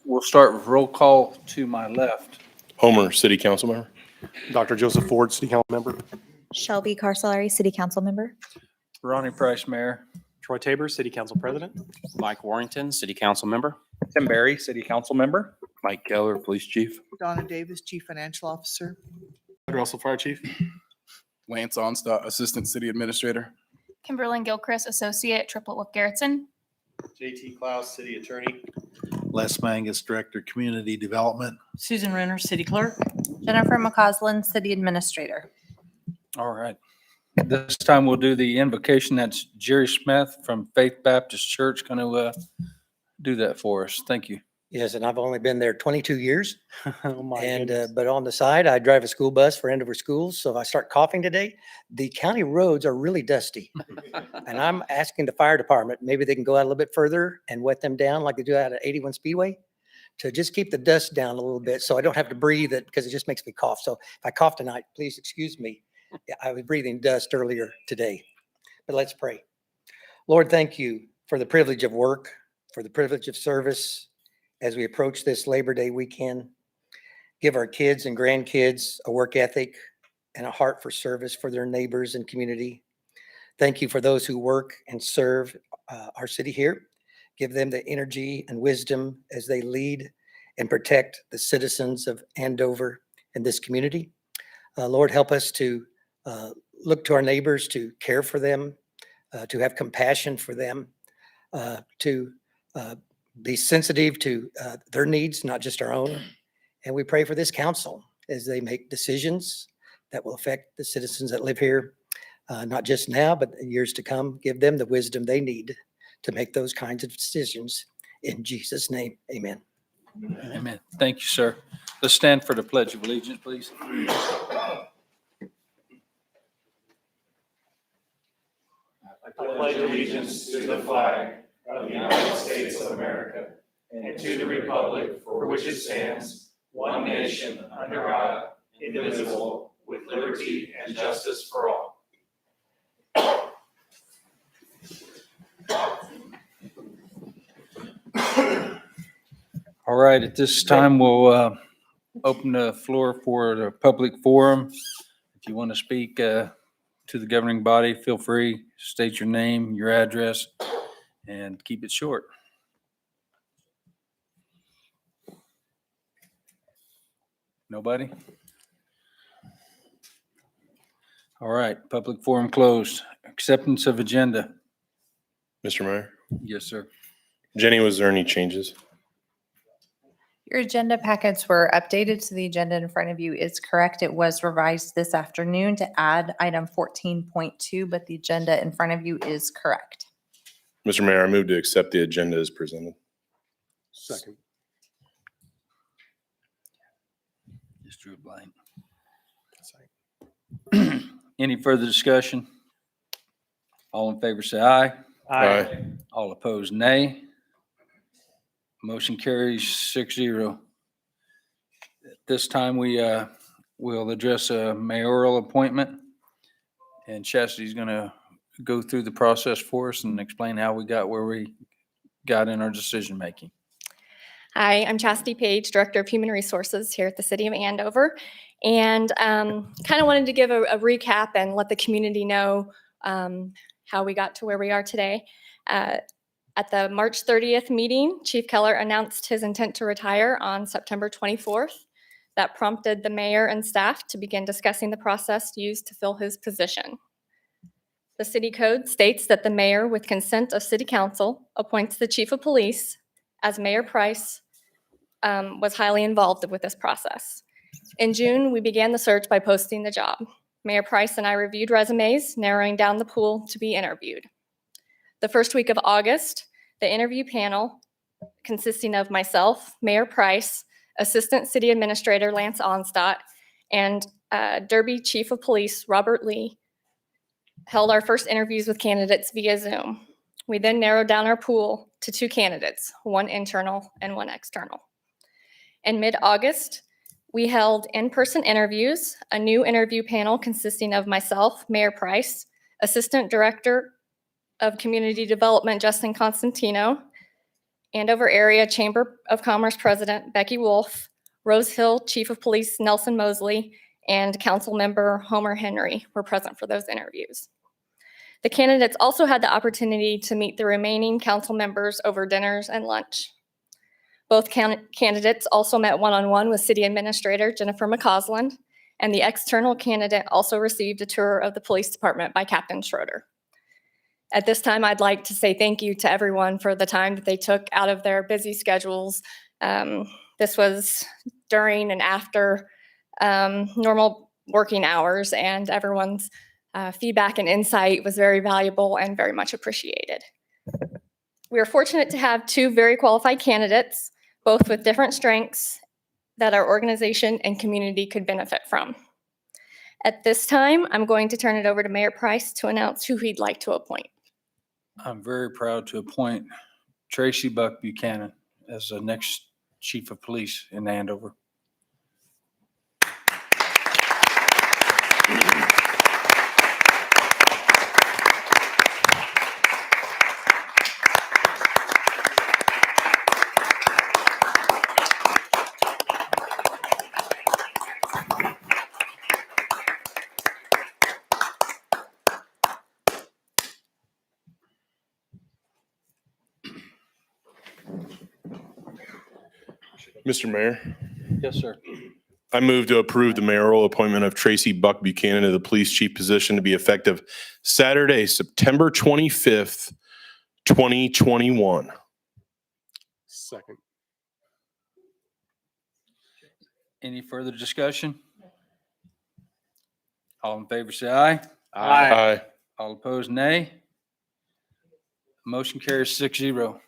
We'll start with roll call to my left. Homer, City Council Member. Dr. Joseph Ford, City Council Member. Shelby Carcelari, City Council Member. Ronnie Price, Mayor. Troy Tabor, City Council President. Mike Warrington, City Council Member. Tim Berry, City Council Member. Mike Keller, Police Chief. Donna Davis, Chief Financial Officer. Russell, Fire Chief. Lance Onstadt, Assistant City Administrator. Kimberlyn Gilchrist, Associate, Triplet with Garrettson. JT Klaus, City Attorney. Les Mangus, Director, Community Development. Susan Renner, City Clerk. Jennifer McCausland, City Administrator. All right. This time we'll do the invocation. That's Jerry Smith from Faith Baptist Church going to do that for us. Thank you. Yes, and I've only been there 22 years. Oh my And, goodness. but on the side, I drive a school bus for Andover schools. So if I start coughing today, the county roads are really dusty. And I'm asking the fire department, maybe they can go out a little bit further and wet them down like they do out at 81 Speedway to just keep the dust down a little bit so I don't have to breathe it because it just makes me cough. So if I cough tonight, please excuse me. Yeah, I was breathing dust earlier today. But let's pray. Lord, thank you for the privilege of work, for the privilege of service as we approach this Labor Day weekend. Give our kids and grandkids a work ethic and a heart for service for their neighbors and community. Thank you for those who work and serve our city here. Give them the energy and wisdom as they lead and protect the citizens of Andover and this community. Lord, help us to look to our neighbors, to care for them, to have compassion for them, to be sensitive to their needs, not just our own. And we pray for this council as they make decisions that will affect the citizens that live here, not just now, but in years to come. Give them the wisdom they need to make those kinds of decisions. In Jesus' name, amen. Amen. Thank you, sir. Let's stand for the Pledge of Allegiance, please. I pledge allegiance to the flag of the United States of America and to the republic for which it stands, one nation, under God, indivisible, with liberty and justice for all. All right, at this time, we'll open the floor for the public forum. If you want to speak to the governing body, feel free, state your name, your address, and keep it short. Nobody? All right, public forum closed. Acceptance of agenda. Mr. Mayor. Yes, sir. Jenny, was there any changes? Your agenda packets were updated, so the agenda in front of you is correct. It was revised this afternoon to add item 14.2, but the agenda in front of you is correct. Mr. Mayor, I move to accept the agenda as presented. Second. Just drew a blank. Any further discussion? All in favor say aye. Aye. All opposed, nay. Motion carries 6-0. At this time, we'll address a mayoral appointment. And Chastity's going to go through the process for us and explain how we got where we got in our decision-making. Hi, I'm Chastity Page, Director of Human Resources here at the City of Andover. And kind of wanted to give a recap and let the community know how we got to where we are today. At the March 30th meeting, Chief Keller announced his intent to retire on September 24th. That prompted the mayor and staff to begin discussing the process used to fill his position. The city code states that the mayor, with consent of city council, appoints the chief of police, as Mayor Price was highly involved with this process. In June, we began the search by posting the job. Mayor Price and I reviewed resumes, narrowing down the pool to be interviewed. The first week of August, the interview panel, consisting of myself, Mayor Price, Assistant City Administrator Lance Onstadt, and Derby Chief of Police Robert Lee, held our first interviews with candidates via Zoom. We then narrowed down our pool to 2 candidates, one internal and one external. In mid-August, we held in-person interviews, a new interview panel consisting of myself, Mayor Price, Assistant Director of Community Development Justin Constantino, Andover Area Chamber of Commerce President Becky Wolf, Rose Hill Chief of Police Nelson Mosley, and Council Member Homer Henry were present for those interviews. The candidates also had the opportunity to meet the remaining council members over dinners and lunch. Both candidates also met one-on-one with City Administrator Jennifer McCausland, and the external candidate also received a tour of the police department by Captain Schroeder. At this time, I'd like to say thank you to everyone for the time that they took out of their busy schedules. This was during and after normal working hours, and everyone's feedback and insight was very valuable and very much appreciated. We are fortunate to have two very qualified candidates, both with different strengths that our organization and community could benefit from. At this time, I'm going to turn it over to Mayor Price to announce who he'd like to appoint. I'm very proud to appoint Tracy Buck Buchanan as the next Chief of Police in Andover. Mr. Mayor, Yes, sir. I move to approve the mayoral appointment of Tracy Buck Buchanan to the police chief position to be effective Saturday, September 25th, 2021. Second. Any further discussion? All in favor, say aye. Aye. All opposed, nay. Motion carries 6-0.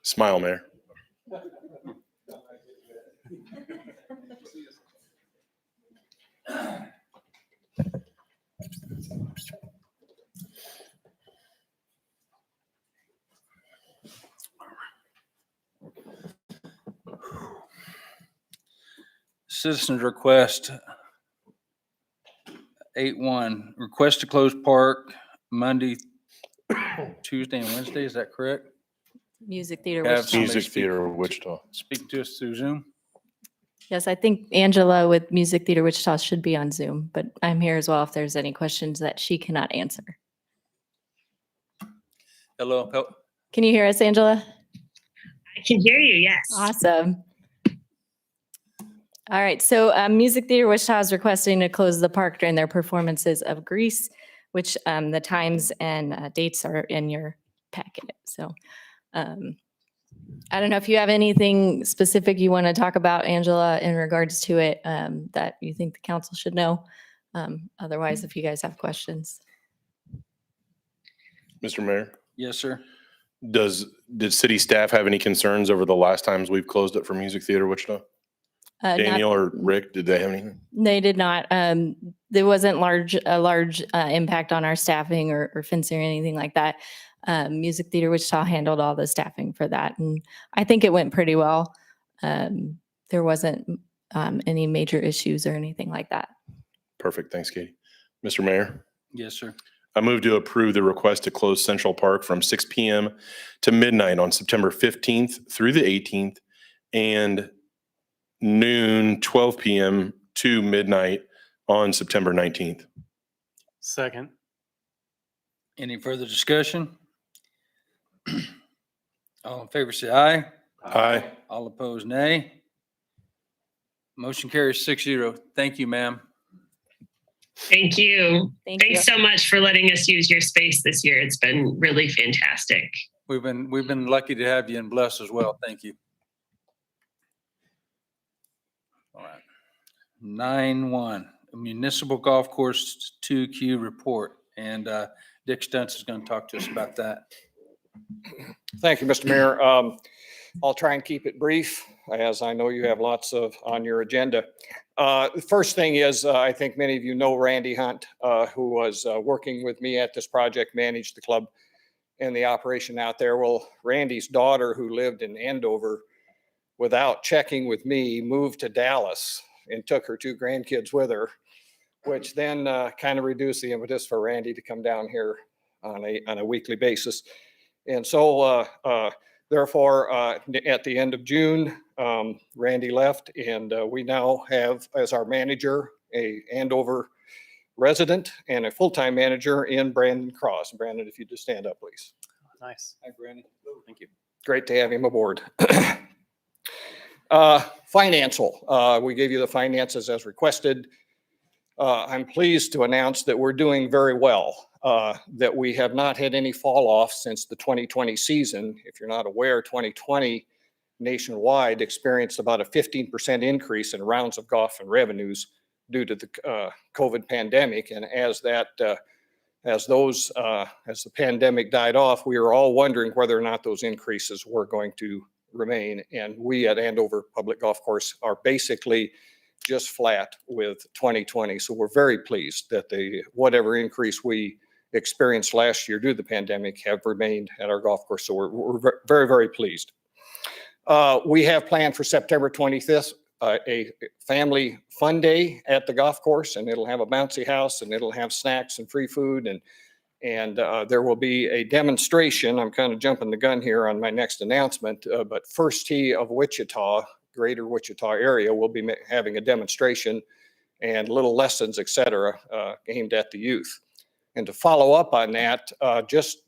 Smile, Mayor. Citizens request 8-1, request to close park Monday, Tuesday, and Wednesday. Is that correct? Music Theater Have Wichita. somebody Music speak- Theater of Wichita. Speak to us through Zoom. Yes, I think Angela with Music Theater Wichita should be on Zoom, but I'm here as well if there's any questions that she cannot answer. Hello. Can you hear us, Angela? I can hear you, yes. Awesome. All right, so Music Theater Wichita is requesting to close the park during their performances of Grease, which the times and dates are in your packet. So I don't know if you have anything specific you want to talk about, Angela, in regards to it that you think the council should know. Otherwise, if you guys have questions. Mr. Mayor, Yes, sir. did city staff have any concerns over the last times we've closed it for Music Theater Wichita? Not- Daniel or Rick, did they have anything? They did not. There wasn't a large impact on our staffing or fencing or anything like that. Music Theater Wichita handled all the staffing for that, and I think it went pretty well. There wasn't any major issues or anything like that. Perfect. Thanks, Katie. Mr. Mayor, Yes, sir. I move to approve the request to close Central Park from 6 p.m. to midnight on September 15th through the 18th and noon, 12 p.m. to midnight on September 19th. Second. Any further discussion? All in favor, say aye. Aye. All opposed, nay. Motion carries 6-0. Thank you, ma'am. Thank you. Thank Thanks so much for letting us use your space this year. It's been really fantastic. We've been lucky to have you and blessed as well. Thank you. All right. 9-1, municipal golf course 2Q report. And Dick Stuntz is going to talk to us about that. Thank you, Mr. Mayor. I'll try and keep it brief, as I know you have lots on your agenda. The first thing is, I think many of you know Randy Hunt, who was working with me at this project, managed the club. and the operation out there. Well, Randy's daughter, who lived in Andover, without checking with me, moved to Dallas and took her 2 grandkids with her, which then kind of reduced the impetus for Randy to come down here on a weekly basis. And so therefore, at the end of June, Randy left, and we now have as our manager a Andover resident and a full-time manager in Brandon Cross. Brandon, if you just stand up, please. Nice. Hi, Brandon. Thank you. Great to have him aboard. Financial, we gave you the finances as requested. I'm pleased to announce that we're doing very well, that we have not had any fall off since the 2020 season. If you're not aware, 2020 nationwide experienced about a 15% increase in rounds of golf and revenues due to the COVID pandemic. And as the pandemic died off, we were all wondering whether or not those increases were going to remain. And we at Andover Public Golf Course are basically just flat with 2020. So we're very pleased that whatever increase we experienced last year due to the pandemic have remained at our golf course. So we're very, very pleased. We have planned for September 25th, a family fun day at the golf course, and it'll have a bouncy house, and it'll have snacks and free food, and there will be a demonstration. I'm kind of jumping the gun here on my next announcement, but First Tee of Wichita, Greater Wichita area, will be having a demonstration and little lessons, et cetera, aimed at the youth. And to follow up on that, just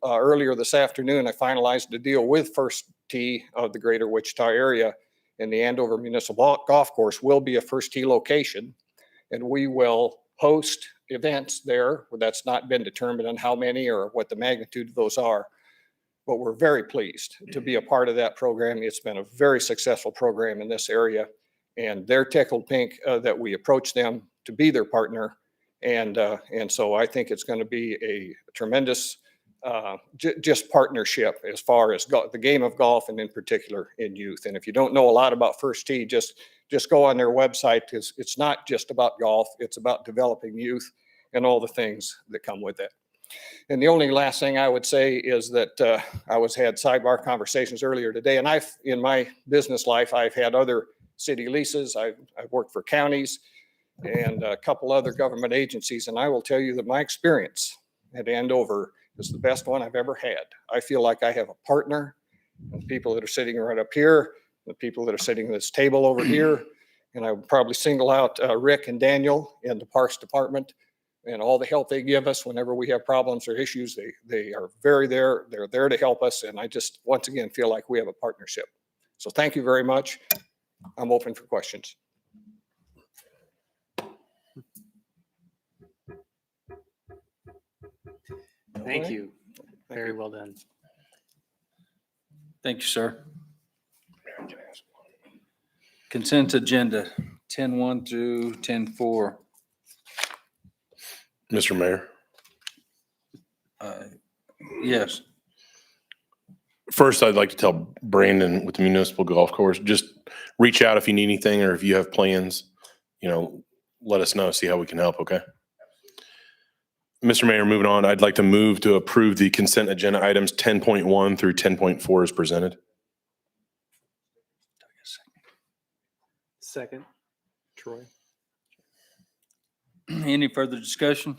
earlier this afternoon, I finalized a deal with First Tee of the Greater Wichita area, and the Andover Municipal Golf Course will be a First Tee location, and we will host events there. That's not been determined on how many or what the magnitude of those are, but we're very pleased to be a part of that program. It's been a very successful program in this area, and they're tickled pink that we approached them to be their partner. And so I think it's going to be a tremendous just partnership as far as the game of golf, and in particular in youth. And if you don't know a lot about First Tee, just go on their website, because it's not just about golf, it's about developing youth and all the things that come with it. And the only last thing I would say is that I had sidebar conversations earlier today, and in my business life, I've had other city leases. I've worked for counties and a couple other government agencies, and I will tell you that my experience at Andover is the best one I've ever had. I feel like I have a partner, and the people that are sitting right up here, the people that are sitting at this table over here, and I would probably single out Rick and Daniel in the Parks Department, and all the help they give us whenever we have problems or issues. They are they're there to help us, and I just, once again, feel like we have a partnership. So thank you very much. I'm open for questions. Thank you. Very well done. Thank you, sir. Consent agenda, 10-1 through 10-4. Mr. Mayor. Yes. First, I'd like to tell Brandon with the municipal golf course, just reach out if you need anything, or if you have plans, let us know, see how we can help. Okay. Mr. Mayor, moving on, I'd like to move to approve the consent agenda items 10.1 through 10.4 as presented. Second, Troy. Any further discussion?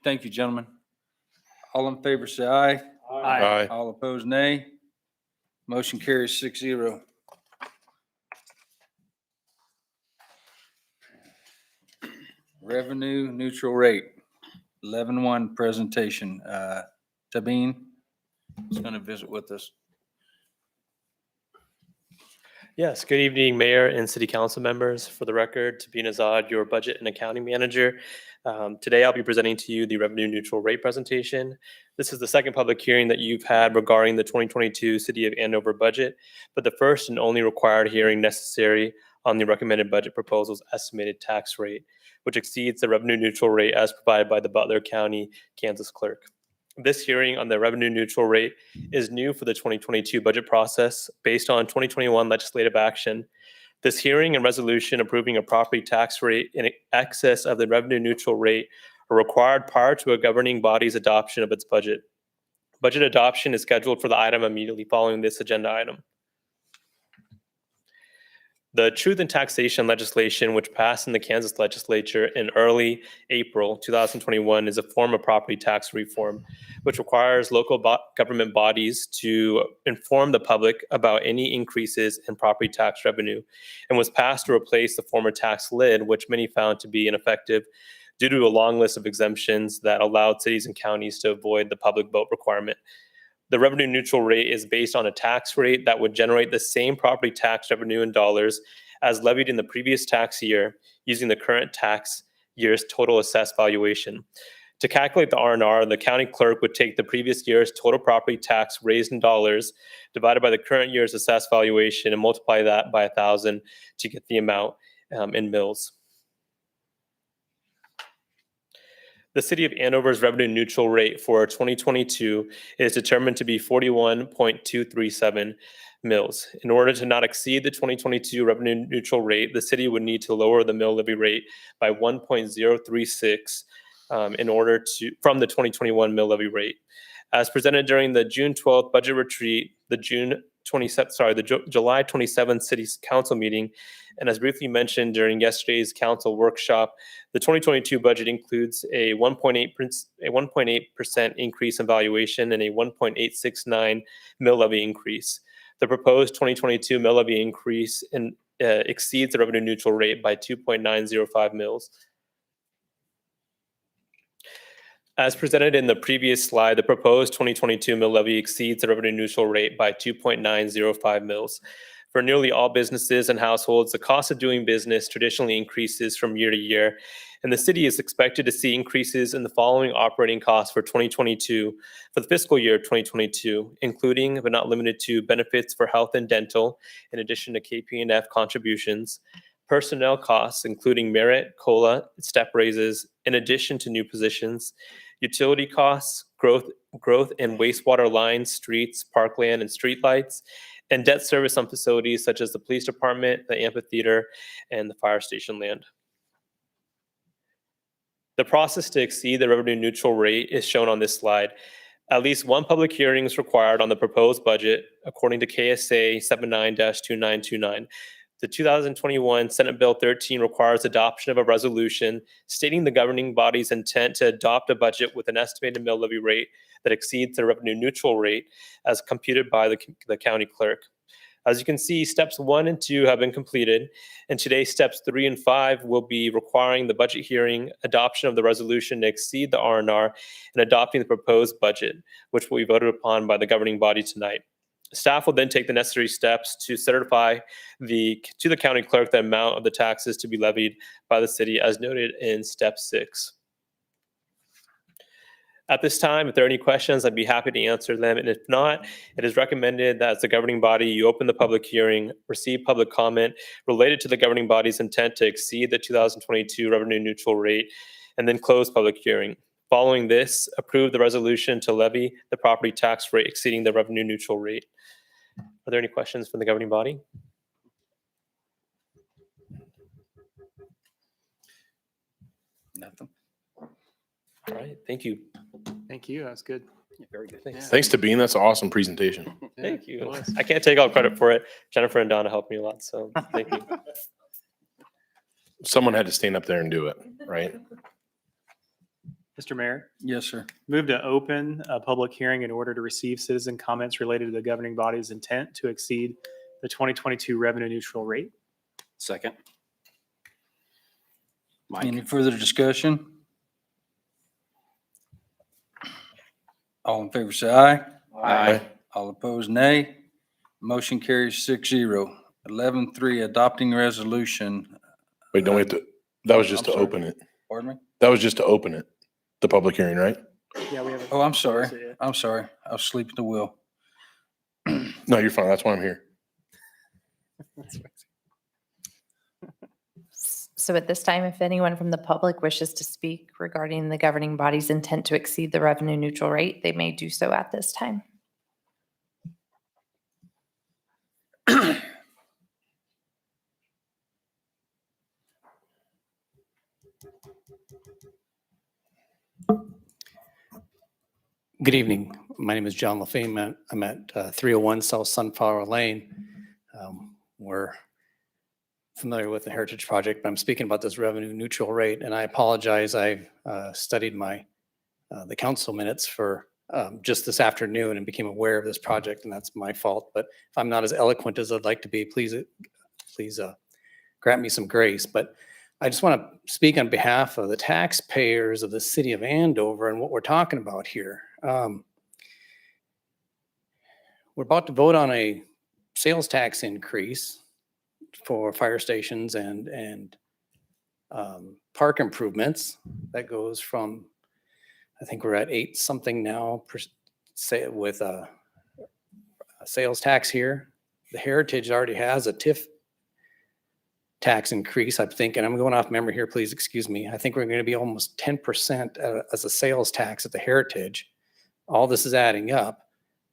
Thank you, gentlemen. All in favor, say aye. Aye. All opposed, nay. Motion carries 6-0. Revenue neutral rate, 11-1 presentation. Tabeen is going to visit with us. Yes, good evening, Mayor and City Council members. For the record, Tabeen Azad, your Budget and Accounting Manager. Today, I'll be presenting to you the revenue neutral rate presentation. This is the second public hearing that you've had regarding the 2022 City of Andover budget, but the first and only required hearing necessary on the recommended budget proposal's estimated tax rate, which exceeds the revenue neutral rate as provided by the Butler County, Kansas clerk. This hearing on the revenue neutral rate is new for the 2022 budget process based on 2021 legislative action. This hearing and resolution approving a property tax rate in excess of the revenue neutral rate are required prior to a governing body's adoption of its budget. Budget adoption is scheduled for the item immediately following this agenda item. The truth in taxation legislation, which passed in the Kansas legislature in early April 2021, is a form of property tax reform, which requires local government bodies to inform the public about any increases in property tax revenue, and was passed to replace the former tax lid, which many found to be ineffective due to a long list of exemptions that allowed cities and counties to avoid the public vote requirement. The revenue neutral rate is based on a tax rate that would generate the same property tax revenue in dollars as levied in the previous tax year using the current tax year's total assessed valuation. To calculate the R&R, the county clerk would take the previous year's total property tax raised in dollars divided by the current year's assessed valuation and multiply that by 1,000 to get the amount in mills. The City of Andover's revenue neutral rate for 2022 is determined to be 41.237 mills. In order to not exceed the 2022 revenue neutral rate, the city would need to lower the mill levy rate by 1.036 from the 2021 mill levy rate. As presented during the June 12th budget retreat, the July 27th City Council meeting, and as briefly mentioned during yesterday's council workshop, the 2022 budget includes a 1.8% increase in valuation and a 1.869 mill levy increase. The proposed 2022 mill levy increase exceeds the revenue neutral rate by 2.905 mills. As presented in the previous slide, the proposed 2022 mill levy exceeds the revenue neutral rate by 2.905 mills. For nearly all businesses and households, the cost of doing business traditionally increases from year to year, and the city is expected to see increases in the following operating costs for 2022 for the fiscal year 2022, including but not limited to benefits for health and dental, in addition to KP&F contributions, personnel costs, including merit, COLA, step raises, in addition to new positions, utility costs, growth in wastewater lines, streets, parkland, and streetlights, and debt service on facilities such as the police department, the amphitheater, and the fire station land. The process to exceed the revenue neutral rate is shown on this slide. At least one public hearing is required on the proposed budget, according to KSA 79-2929. The 2021 Senate Bill 13 requires adoption of a resolution stating the governing body's intent to adopt a budget with an estimated mill levy rate that exceeds the revenue neutral rate as computed by the county clerk. As you can see, steps 1 and 2 have been completed, and today steps 3 and 5 will be requiring the budget hearing, adoption of the resolution to exceed the R&R, and adopting the proposed budget, which will be voted upon by the governing body tonight. Staff will then take the necessary steps to certify to the county clerk the amount of the taxes to be levied by the city as noted in step 6. At this time, if there are any questions, I'd be happy to answer them. And if not, it is recommended that as the governing body, you open the public hearing, receive public comment related to the governing body's intent to exceed the 2022 revenue neutral rate, and then close public hearing. Following this, approve the resolution to levy the property tax rate exceeding the revenue neutral rate. Are there any questions from the governing body? Nothing. All right, thank you. Thank you. That was good. Very good. Thanks. Thanks to Bean. That's an awesome presentation. Thank it you. was. I can't take all credit for it. Jennifer and Donna helped me a lot, so thank you. Someone had to stand up there and do it, right? Mr. Mayor, Yes, sir. move to open a public hearing in order to receive citizen comments related to the governing body's intent to exceed the 2022 revenue neutral rate. Second. Any Mike. further discussion? All in favor, say aye. Aye. All opposed, nay. Motion carries 6-0. 11-3, adopting resolution. Wait, don't we have to, that was just I'm to sorry. open it. Pardon me? That was just to open it, the public hearing, right? Yeah, we have. Oh, I'm sorry. I'm sorry. I was sleeping at the wheel. No, you're fine. That's why I'm here. So at this time, if anyone from the public wishes to speak regarding the governing body's intent to exceed the revenue neutral rate, they may do so at this time. Good evening. my name is John LaFame. I'm at 301 South Sunflower Lane. We're familiar with the Heritage Project, but I'm speaking about this revenue neutral rate, and I apologize. I've studied the council minutes for just this afternoon and became aware of this project, and that's my fault. But if I'm not as eloquent as I'd like to be, please grant me some grace. But I just want to speak on behalf of the taxpayers of the city of Andover and what we're talking about here. We're about to vote on a sales tax increase for fire stations and park improvements. That goes from, I think we're at 8 something now with a sales tax here. The Heritage already has a TIF tax increase, I think, and I'm going off memory here, please excuse me. I think we're going to be almost 10% as a sales tax at the Heritage. All this is adding up.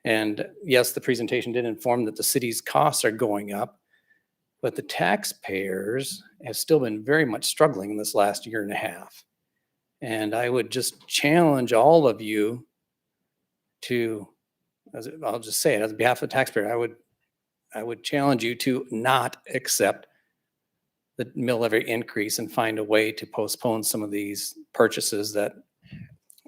And yes, the presentation did inform that the city's costs are going up, but the taxpayers have still been very much struggling in this last year and a half. And I would just challenge all of you to, I'll just say it, on behalf of the taxpayer, I would challenge you to not accept the mill levy increase and find a way to postpone some of these purchases that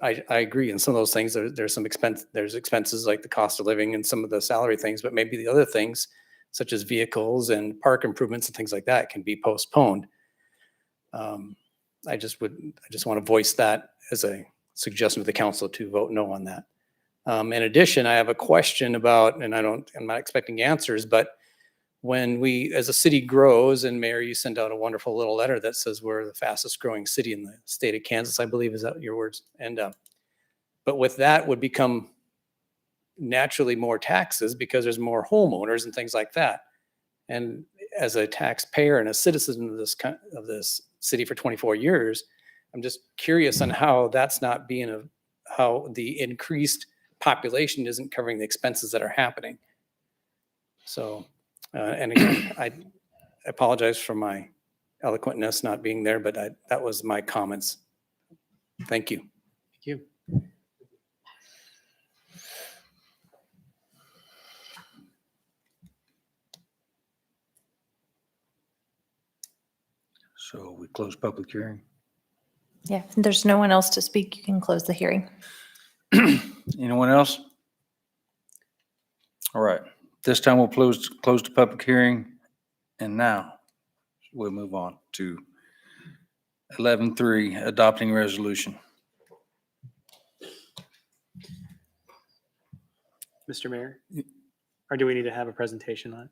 I agree. And some of those things, there's some expense, there's expenses like the cost of living and some of the salary things, but maybe the other things such as vehicles and park improvements and things like that can be postponed. I just want to voice that as a suggestion to the council to vote no on that. In addition, I have a question about, and I'm not expecting answers, but when we, as a city grows, and Mayor, you sent out a wonderful little letter that says we're the fastest growing city in the state of Kansas, I believe, is that your words? And, but with that would become naturally more taxes because there's more homeowners and things like that. And as a taxpayer and a citizen of this city for 24 years, I'm just curious on how that's not being how the increased population isn't covering the expenses that are happening. So, and again, I apologize for my eloquentness not being there, but that was my comments. Thank you. Thank you. So we close public hearing. Yeah, if there's no one else to speak, you can close the hearing. Anyone else? All right, this time we'll close the public hearing. And now we'll move on to 11.3, adopting resolution. Mr. Mayor? Or do we need to have a presentation on it?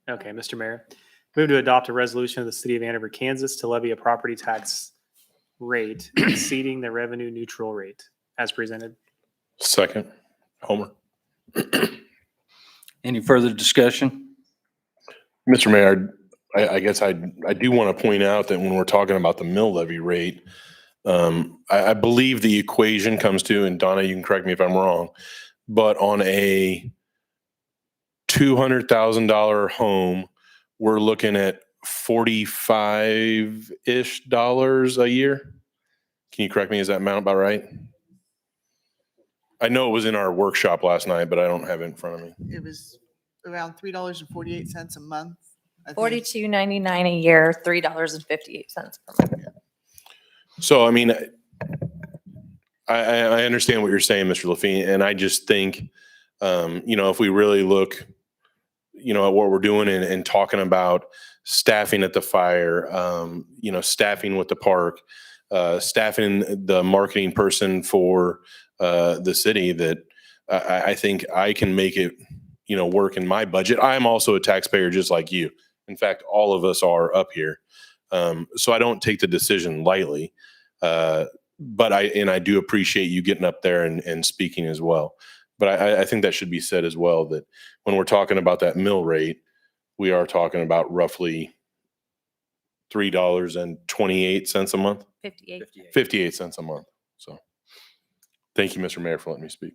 No. Okay, Mr. Mayor. Move to adopt a resolution of the city of Andover, Kansas to levy a property tax rate exceeding the revenue neutral rate as presented. Second, Homer. Any further discussion? Mr. Mayor, I guess I do want to point out that when we're talking about the mill levy rate, I believe the equation comes to, and Donna, you can correct me if I'm wrong, but on a $200,000 home, we're looking at $45-ish a year. Can you correct me? Is that amount about right? I know it was in our workshop last night, but I don't have it in front of me. It was around $3.48 a month. I think. $42.99 a year, $3.58 per month. So, I mean, I understand what you're saying, Mr. LaFine, and I just think, if we really look, at what we're doing and talking about staffing at the fire, staffing with the park, staffing the marketing person for the city, that I think I can make it, work in my budget. I'm also a taxpayer just like you. In fact, all of us are up here. So I don't take the decision lightly. But I do appreciate you getting up there and speaking as well. But I think that should be said as well, that when we're talking about that mill rate, we are talking about roughly $3.28 a month. 58 cents a month. So thank you, Mr. Mayor, for letting me speak.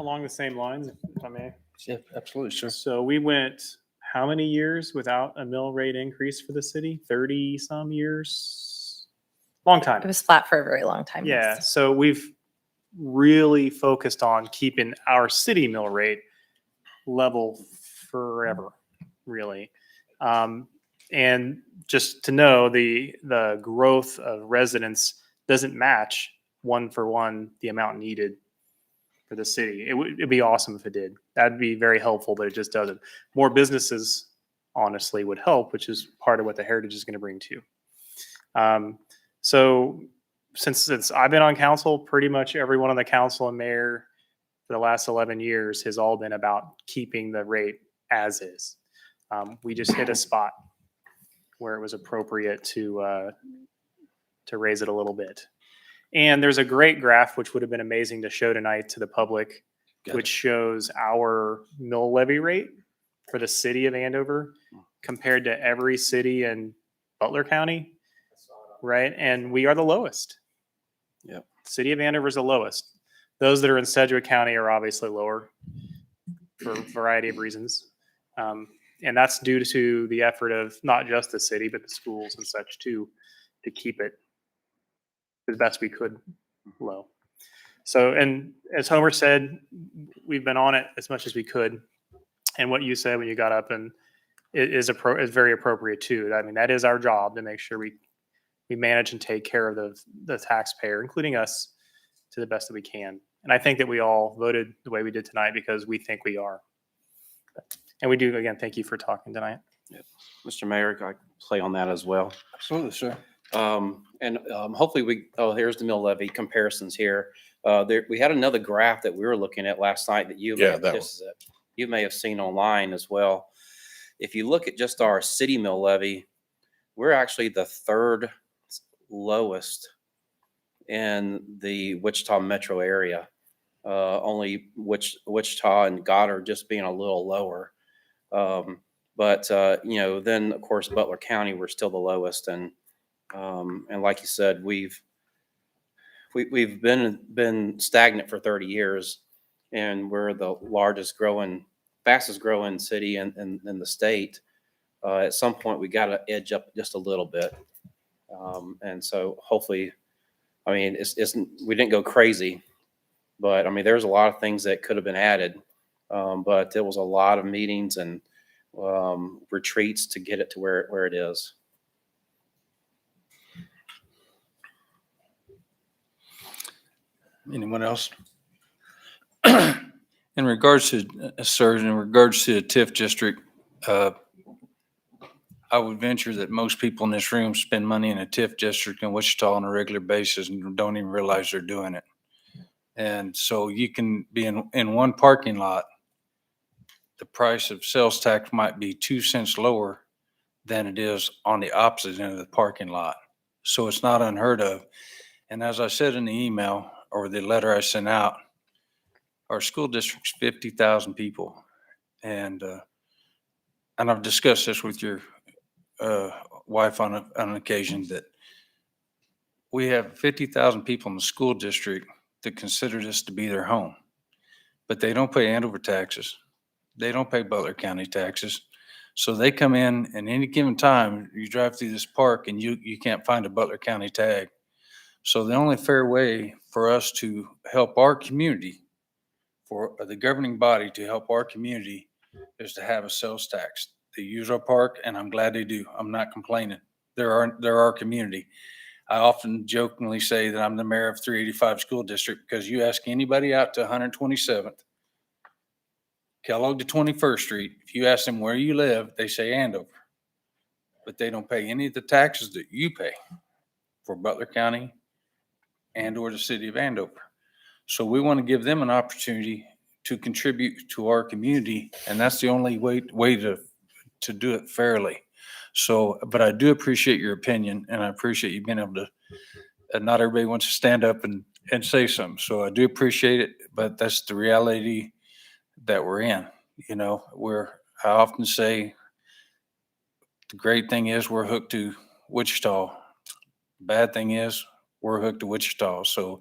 Along the same lines, if I may. Yeah, absolutely, sir. So we went how many years without a mill rate increase for the city? 30 some years? Long time. It was flat for a very long time. Yeah, yes. so we've really focused on keeping our city mill rate level forever, really. And just to know the growth of residents doesn't match one for one the amount needed for the city. It'd be awesome if it did. That'd be very helpful, but it just doesn't. More businesses, honestly, would help, which is part of what the Heritage is going to bring too. So since I've been on council, pretty much everyone on the council and mayor for the last 11 years has all been about keeping the rate as is. We just hit a spot where it was appropriate to raise it a little bit. And there's a great graph, which would have been amazing to show tonight to the public, which shows our mill levy rate for the city of Andover compared to every city in Butler County, right? And we are the lowest. Yep. City of Andover is the lowest. Those that are in Sedgwick County are obviously lower for a variety of reasons. And that's due to the effort of not just the city, but the schools and such too, to keep it the best we could low. So, and as Homer said, we've been on it as much as we could. And what you said when you got up and it is very appropriate too. I mean, that is our job to make sure we manage and take care of the taxpayer, including us, to the best that we can. And I think that we all voted the way we did tonight because we think we are. And we do, again, thank you for talking tonight. Mr. Mayor, I can play on that as well. Absolutely, sir. Hopefully here's the mill levy comparisons here. We had another graph that we were looking at last night that you may have seen online as well. If you look at just our city mill levy, we're actually the third lowest in the Wichita metro area. Only Wichita and Goddard just being a little lower. Then of course Butler County, we're still the lowest, and like you said, we've been stagnant for 30 years, and we're the fastest growing city in the state. At some point, we got to edge up just a little bit, and so hopefully, I mean, we didn't go crazy, but I mean, there's a lot of things that could have been added, but there was a lot of meetings and retreats to get it to where it is. Anyone else? In regards to, sir, in regards to the TIF district, I would venture that most people in this room spend money in a TIF district in Wichita on a regular basis and don't even realize they're doing it. And so you can be in one parking lot, the price of sales tax might be 2 cents lower than it is on the opposite end of the parking lot. So it's not unheard of. And as I said in the email or the letter I sent out, our school district's 50,000 people. And I've discussed this with your wife on an occasion, that we have 50,000 people in the school district that consider this to be their home, but they don't pay Andover taxes. They don't pay Butler County taxes. So they come in, and any given time, you drive through this park and you can't find a Butler County tag. So the only fair way for us to help our community, for the governing body to help our community, is to have a sales tax. They use our park, and I'm glad they do. I'm not complaining. They're our community. I often jokingly say that I'm the mayor of 385 school district, because you ask anybody out to 127th, Kellogg to 21st Street, if you ask them where you live, they say Andover. But they don't pay any of the taxes that you pay for Butler County and or the city of Andover. So we want to give them an opportunity to contribute to our community, and that's the only way to do it fairly. So, but I do appreciate your opinion, and I appreciate you being able to, not everybody wants to stand up and say something. So I do appreciate it, but that's the reality that we're in. You know, I often say the great thing is we're hooked to Wichita. Bad thing is we're hooked to Wichita. So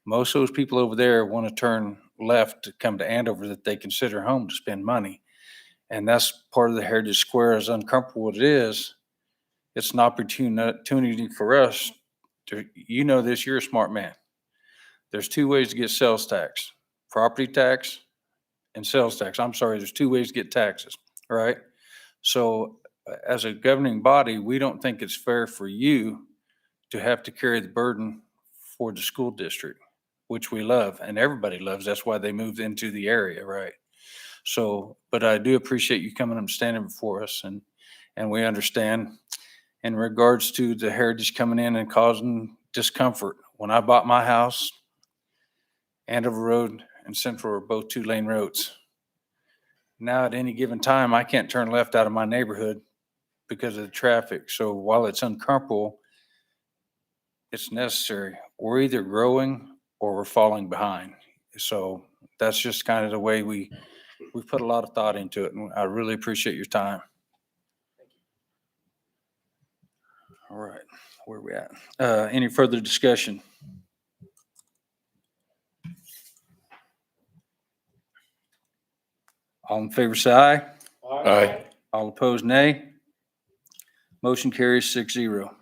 most of those people over there want to turn left to come to Andover that they consider home to spend money. And that's part of the Heritage Square. As uncomfortable as it is, it's an opportunity for us to, you know this, you're a smart man. There's two ways to get sales tax, property tax and sales tax. I'm sorry, there's two ways to get taxes, all right? So as a governing body, we don't think it's fair for you to have to carry the burden for the school district, which we love and everybody loves. That's why they moved into the area, right? So, but I do appreciate you coming and standing before us, and we understand. In regards to the Heritage coming in and causing discomfort, when I bought my house, Andover Road and Central are both 2-lane roads. Now at any given time, I can't turn left out of my neighborhood because of the traffic. So while it's uncomfortable, it's necessary. We're either growing or we're falling behind. So that's just kind of the way we put a lot of thought into it, and I really appreciate your time. All right, where are we at? Any further discussion? All in favor, say aye. Aye. All opposed, nay. Motion carries 6-0.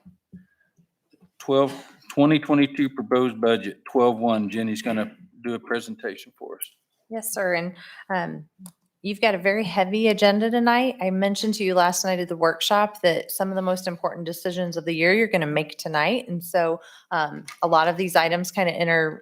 2022 proposed budget, 12-1. Jenny's going to do a presentation for us. Yes, sir. And you've got a very heavy agenda tonight. I mentioned to you last night at the workshop that some of the most important decisions of the year you're going to make tonight. And so a lot of these items kind of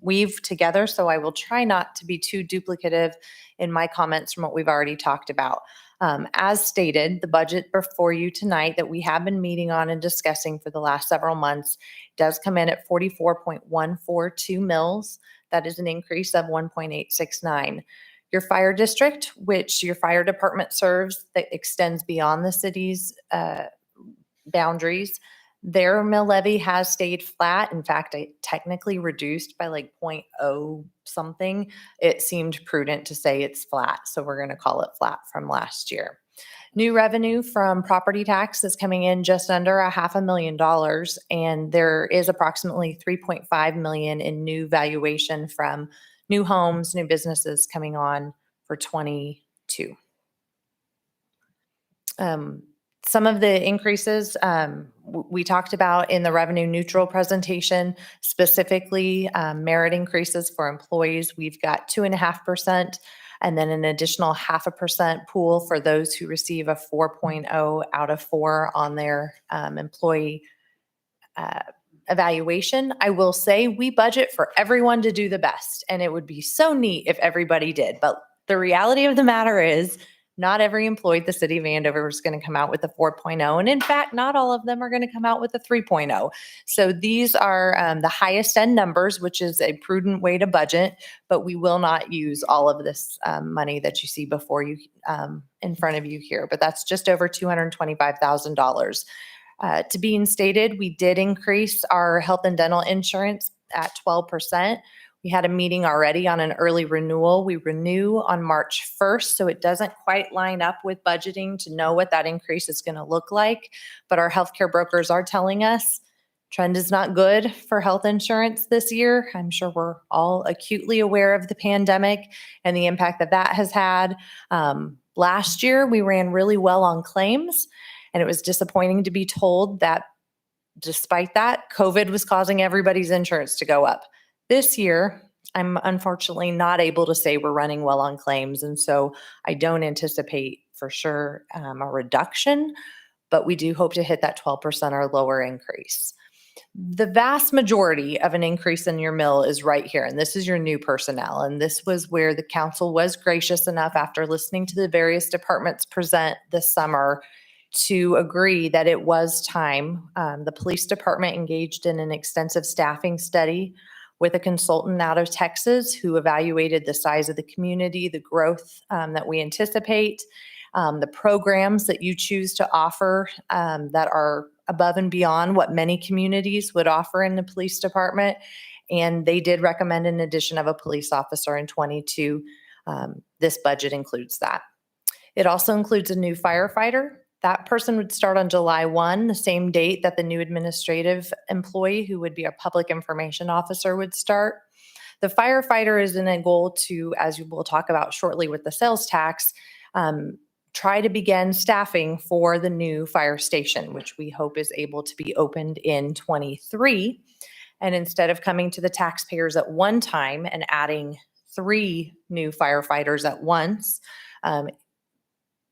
weave together. So I will try not to be too duplicative in my comments from what we've already talked about. As stated, the budget before you tonight that we have been meeting on and discussing for the last several months does come in at 44.142 mils. That is an increase of 1.869. Your fire district, which your fire department serves, that extends beyond the city's boundaries, their mill levy has stayed flat. In fact, I technically reduced by like 0.0 something. It seemed prudent to say it's flat, so we're going to call it flat from last year. New revenue from property tax is coming in just under $500,000, and there is approximately $3.5 million in new valuation from new homes, new businesses coming on for 22. Some of the increases we talked about in the revenue neutral presentation, specifically merit increases for employees. We've got 2.5%, and then an additional 0.5% pool for those who receive a 4.0 out of 4 on their employee evaluation. I will say we budget for everyone to do the best, and it would be so neat if everybody did. But the reality of the matter is not every employee at the city of Andover is going to come out with a 4.0. And in fact, not all of them are going to come out with a 3.0. So these are the highest end numbers, which is a prudent way to budget, but we will not use all of this money that you see before you in front of you here. But that's just over $225,000. To being stated, we did increase our health and dental insurance at 12%. We had a meeting already on an early renewal. We renew on March 1st, so it doesn't quite line up with budgeting to know what that increase is going to look like. But our healthcare brokers are telling us trend is not good for health insurance this year. I'm sure we're all acutely aware of the pandemic and the impact that that has had. Last year, we ran really well on claims, and it was disappointing to be told that despite that, COVID was causing everybody's insurance to go up. This year, I'm unfortunately not able to say we're running well on claims, and so I don't anticipate for sure a reduction, but we do hope to hit that 12% or lower increase. The vast majority of an increase in your mill is right here, and this is your new personnel, and this was where the council was gracious enough after listening to the various departments present this summer to agree that it was time. The police department engaged in an extensive staffing study with a consultant out of Texas who evaluated the size of the community, the growth that we anticipate, the programs that you choose to offer that are above and beyond what many communities would offer in the police department. And they did recommend an addition of a police officer in 22. This budget includes that. It also includes a new firefighter. That person would start on July 1, the same date that the new administrative employee, who would be a public information officer, would start. The firefighter is in a goal to, as we'll talk about shortly with the sales tax, try to begin staffing for the new fire station, which we hope is able to be opened in 23. And instead of coming to the taxpayers at one time and adding 3 new firefighters at once,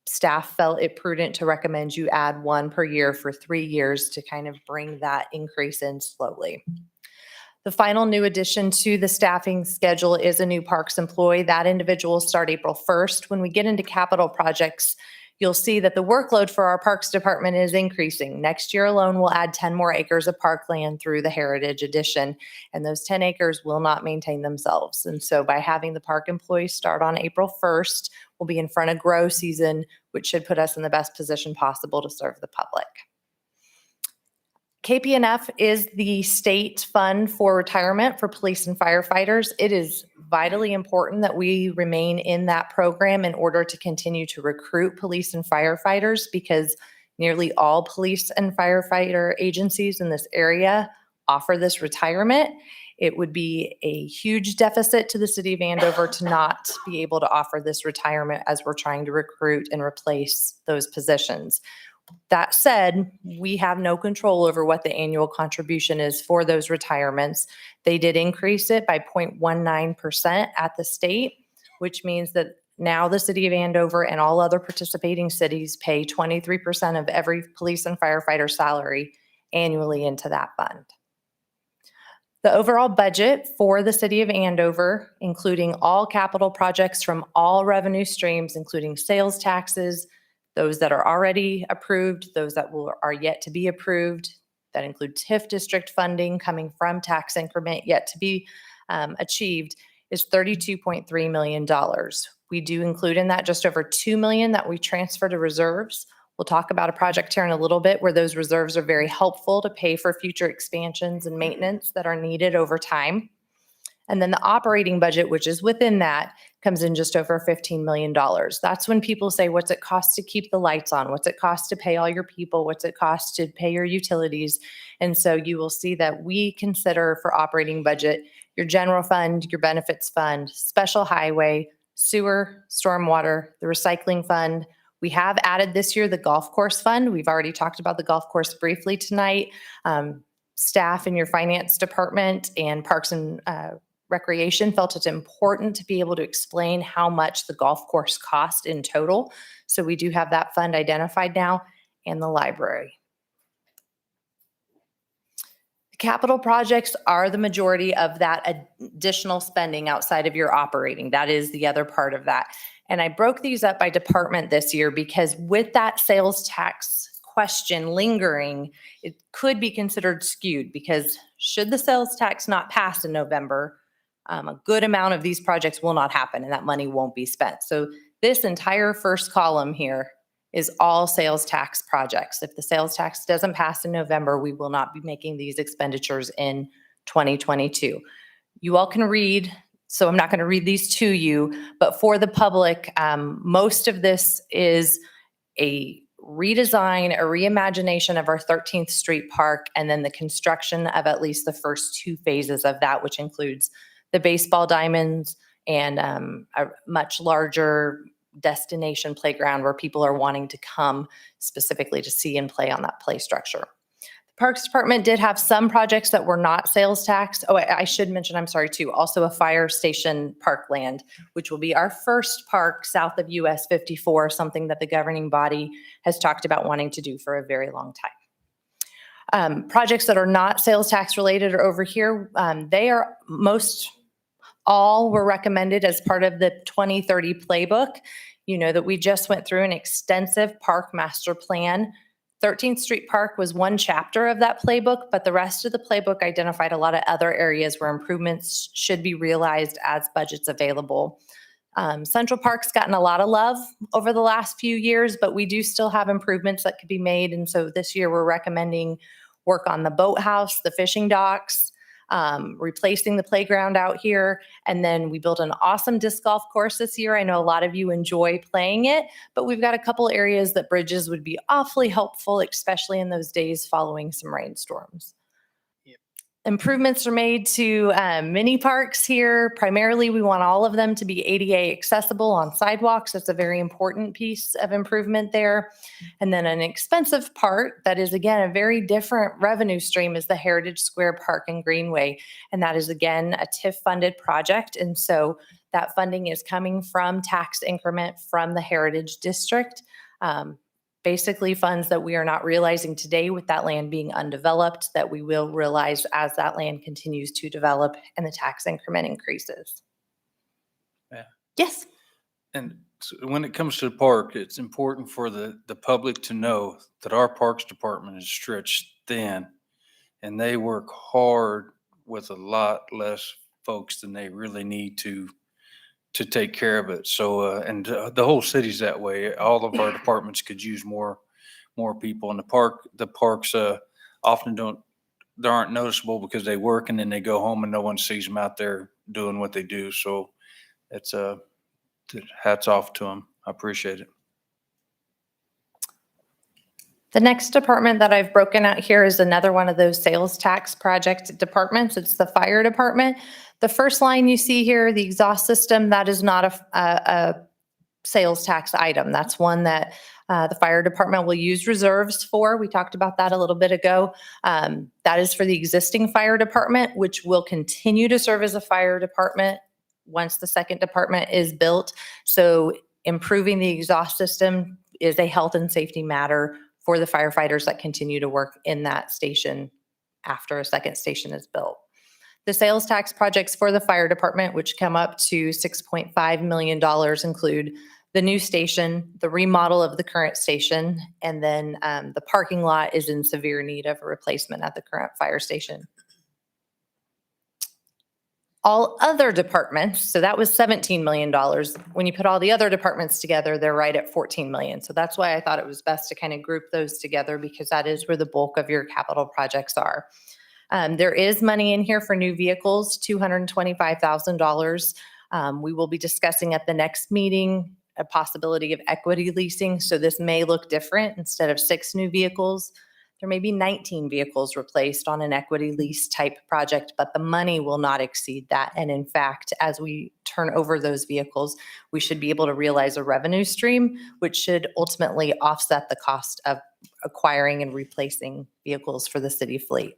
staff felt it prudent to recommend you add 1 per year for 3 years to kind of bring that increase in slowly. The final new addition to the staffing schedule is a new parks employee. That individual will start April 1st. When we get into capital projects, you'll see that the workload for our parks department is increasing. Next year alone, we'll add 10 more acres of parkland through the Heritage Edition, and those 10 acres will not maintain themselves. And so by having the park employees start on April 1st, we'll be in front of grow season, which should put us in the best position possible to serve the public. KPNF is the state fund for retirement for police and firefighters. It is vitally important that we remain in that program in order to continue to recruit police and firefighters, because nearly all police and firefighter agencies in this area offer this retirement. It would be a huge deficit to the city of Andover to not be able to offer this retirement as we're trying to recruit and replace those positions. That said, we have no control over what the annual contribution is for those retirements. They did increase it by 0.19% at the state, which means that now the city of Andover and all other participating cities pay 23% of every police and firefighter salary annually into that fund. The overall budget for the city of Andover, including all capital projects from all revenue streams, including sales taxes, those that are already approved, those that are yet to be approved, that include TIF district funding coming from tax increment yet to be achieved, is $32.3 million. We do include in that just over $2 million that we transfer to reserves. We'll talk about a project here in a little bit where those reserves are very helpful to pay for future expansions and maintenance that are needed over time. And then the operating budget, which is within that, comes in just over $15 million. That's when people say, what's it cost to keep the lights on? What's it cost to pay all your people? What's it cost to pay your utilities? And so you will see that we consider for operating budget, your general fund, your benefits fund, special highway, sewer, stormwater, the recycling fund. We have added this year the golf course fund. We've already talked about the golf course briefly tonight. Staff in your finance department and parks and recreation felt it's important to be able to explain how much the golf course cost in total. So we do have that fund identified now, and the library. The capital projects are the majority of that additional spending outside of your operating. That is the other part of that. And I broke these up by department this year because with that sales tax question lingering, it could be considered skewed, because should the sales tax not pass in November, a good amount of these projects will not happen and that money won't be spent. So this entire first column here is all sales tax projects. If the sales tax doesn't pass in November, we will not be making these expenditures in 2022. You all can read, so I'm not going to read these to you, but for the public, most of this is a redesign, a reimagination of our 13th Street Park, and then the construction of at least the first 2 phases of that, which includes the baseball diamonds and a much larger destination playground where people are wanting to come specifically to see and play on that play structure. The Parks Department did have some projects that were not sales tax. Oh, I should mention, I'm sorry too, also a fire station parkland, which will be our first park south of US 54, something that the governing body has talked about wanting to do for a very long time. Projects that are not sales tax related are over here. They are all were recommended as part of the 2030 playbook. You know that we just went through an extensive park master plan. 13th Street Park was one chapter of that playbook, but the rest of the playbook identified a lot of other areas where improvements should be realized as budgets available. Central Park's gotten a lot of love over the last few years, but we do still have improvements that could be made. And so this year we're recommending work on the boathouse, the fishing docks, replacing the playground out here. And then we built an awesome disc golf course this year. I know a lot of you enjoy playing it, but we've got a couple areas that bridges would be awfully helpful, especially in those days following some rainstorms. Improvements are made to mini parks here. Primarily, we want all of them to be ADA accessible on sidewalks. That's a very important piece of improvement there. And then an expensive part that is, again, a very different revenue stream is the Heritage Square Park and Greenway. And that is, again, a TIF-funded project. And so that funding is coming from tax increment from the Heritage District. Basically funds that we are not realizing today with that land being undeveloped, that we will realize as that land continues to develop and the tax increment increases. Yeah. Yes. And so when it comes to the park, it's important for the public to know that our Parks Department is stretched thin and they work hard with a lot less folks than they really need to take care of it. So, and the whole city's that way. All of our departments could use more people in the parks often they aren't noticeable because they work and then they go home and no one sees them out there doing what they do. So it's hats off to them. I appreciate it. The next department that I've broken out here is another one of those sales tax project departments. It's the fire department. The first line you see here, the exhaust system, that is not a sales tax item. That's one that the fire department will use reserves for. We talked about that a little bit ago. That is for the existing fire department, which will continue to serve as a fire department once the second department is built. So improving the exhaust system is a health and safety matter for the firefighters that continue to work in that station after a second station is built. The sales tax projects for the fire department, which come up to $6.5 million, include the new station, the remodel of the current station, and then the parking lot is in severe need of a replacement at the current fire station. All other departments, so that was $17 million. When you put all the other departments together, they're right at 14 million. So that's why I thought it was best to kind of group those together because that is where the bulk of your capital projects are. There is money in here for new vehicles, $225,000. We will be discussing at the next meeting a possibility of equity leasing. So this may look different. Instead of 6 new vehicles, there may be 19 vehicles replaced on an equity lease type project, but the money will not exceed that. And in fact, as we turn over those vehicles, we should be able to realize a revenue stream, which should ultimately offset the cost of acquiring and replacing vehicles for the city fleet.